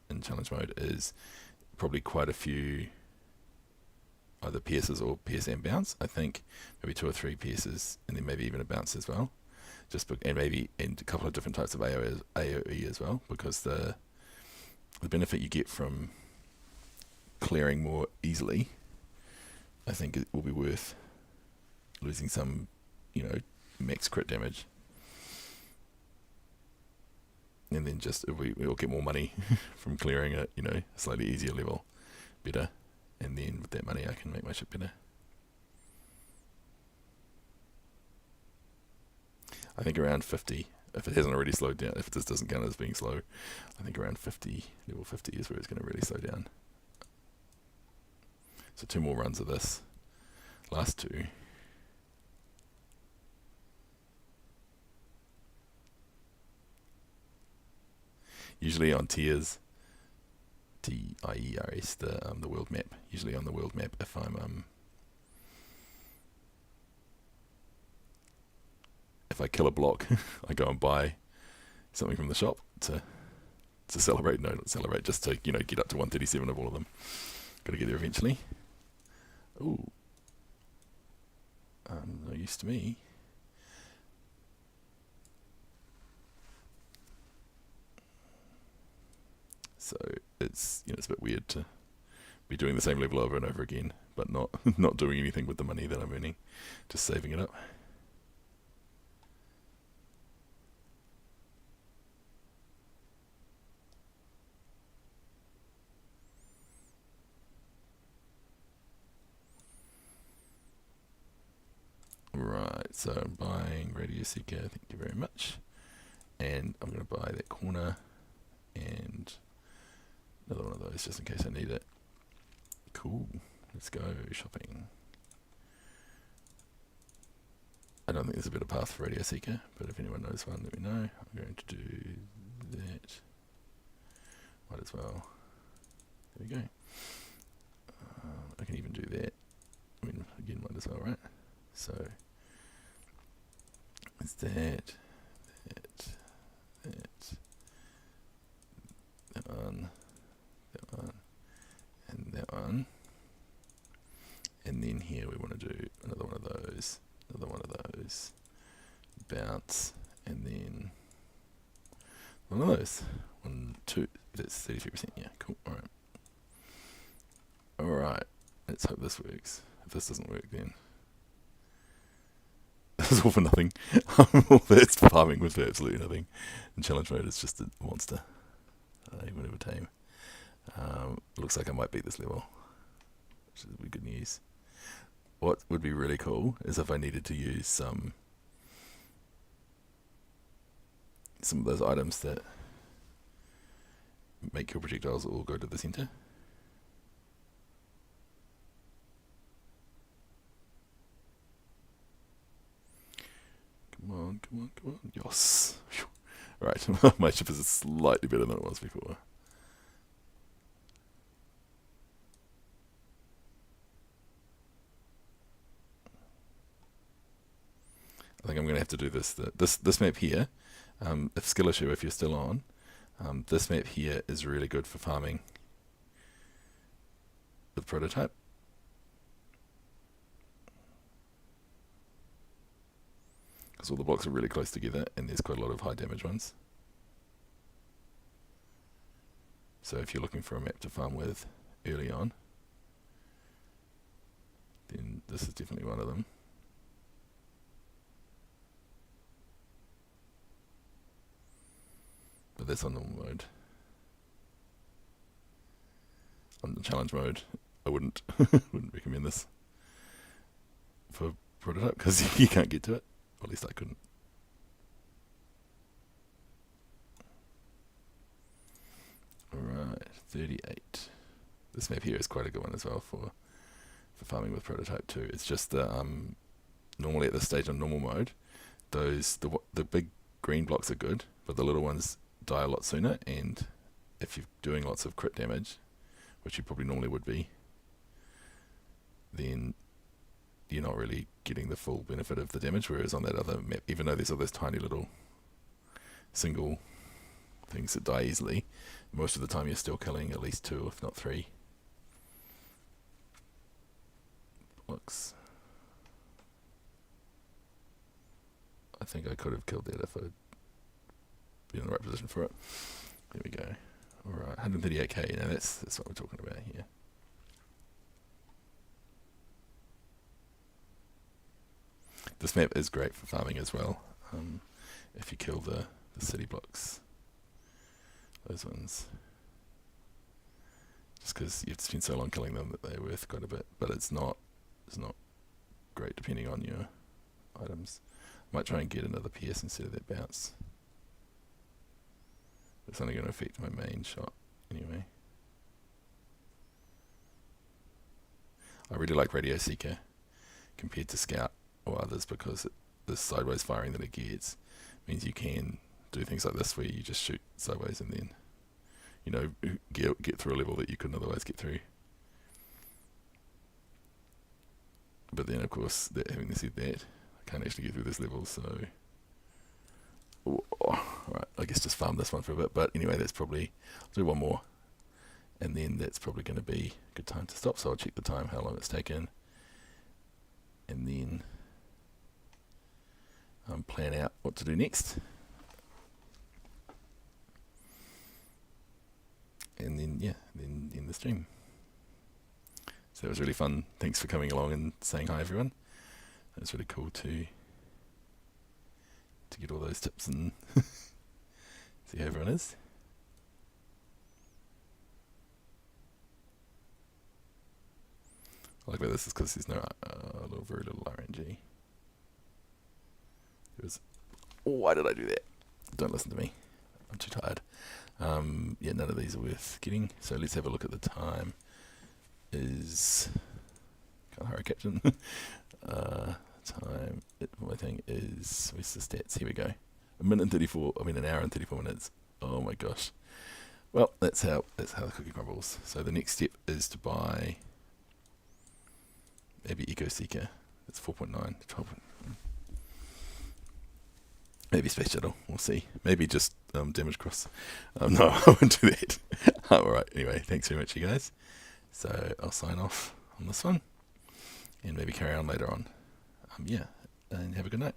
in challenge mode is probably quite a few either pierces or pierce and bounce. I think maybe 2 or 3 pierces and then maybe even a bounce as well. And maybe a couple of different types of AoE as well, because the benefit you get from clearing more easily, I think it will be worth losing some, max crit damage. And then just we'll get more money from clearing it, a slightly easier level better. And then with that money I can make my ship better. I think around 50, if it hasn't already slowed down, if this doesn't count as being slow, I think around 50, level 50 is where it's going to really slow down. So 2 more runs of this. Last 2. Usually on tiers, TIERS, the world map. Usually on the world map, if I kill a block, I go and buy something from the shop to celebrate. No, not celebrate, just to get up to 137 of all of them. Got to get there eventually. Ooh, no use to me. So it's it's a bit weird to be doing the same level over and over again, but not doing anything with the money that I'm earning, just saving it up. Right, so I'm buying Radio Seeker, thank you very much, and I'm going to buy that corner and another one of those just in case I need it. Cool, let's go shopping. I don't think there's a better path for Radio Seeker, but if anyone knows one, let me know. I'm going to do that. Might as well. There we go. I can even do that. I mean, again, might as well, right? So it's that one, and that one, and then here we want to do another one of those, bounce, and then one of those, 1, 2, that's 33%, yeah, cool, alright, let's hope this works. If this doesn't work, then this is all for nothing. All that's farming with absolutely nothing. And challenge mode is just a monster. Even over tame. Looks like I might beat this level, which would be good news. What would be really cool is if I needed to use some of those items that make your projectiles all go to the center. Come on, come on, come on. Yes. Right, my ship is slightly better than it was before. I think I'm going to have to do this map here. If skill issue, if you're still on, this map here is really good for farming with prototype. Because all the blocks are really close together and there's quite a lot of high damage ones. So if you're looking for a map to farm with early on, then this is definitely one of them. But that's on normal mode. On the challenge mode, I wouldn't recommend this for prototype because you can't get to it. Or at least I couldn't. Alright, 38. This map here is quite a good one as well for farming with prototype too. It's just that normally at this stage on normal mode, the big green blocks are good, but the little ones die a lot sooner, and if you're doing lots of crit damage, which you probably normally would be, then you're not really getting the full benefit of the damage, whereas on that other map, even though there's all those tiny little single things that die easily, most of the time you're still killing at least 2 if not 3 blocks. I think I could have killed that if I'd been in the right position for it. There we go. Alright, 138k, now that's what we're talking about here. This map is great for farming as well, if you kill the city blocks, those ones. Just because you have to spend so long killing them that they're worth quite a bit, but it's not great depending on your items. Might try and get another PS instead of that bounce. It's only going to affect my main shot anyway. I really like Radio Seeker compared to Scout or others because the sideways firing that it gets means you can do things like this where you just shoot sideways and then, you know, get through a level that you couldn't otherwise get through. But then of course, having said that, I can't actually get through this level, so alright, I guess just farm this one for a bit. But anyway, that's probably, I'll do one more and then that's probably going to be a good time to stop. So I'll check the time, how long it's taken, and then plan out what to do next. And then, yeah, then end the stream. So it was really fun. Thanks for coming along and saying hi, everyone. It was really cool to get all those tips and see how everyone is. I like about this is because there's no very little RNG. Why did I do that? Don't listen to me. I'm too tired. Yeah, none of these are worth getting. So let's have a look at the time. Can't hurry, Captain. Time. My thing is. Where's the stats? Here we go. An hour and 34 minutes. Oh my gosh. Well, that's how the cookie crumbles. So the next step is to buy maybe Eco Seeker. That's 4.9. 12. Maybe Space Shuttle, we'll see. Maybe just Damage Cross. No, I won't do that. Alright, anyway, thanks very much, you guys. So I'll sign off on this one, and maybe carry on later on. Yeah, and have a good night.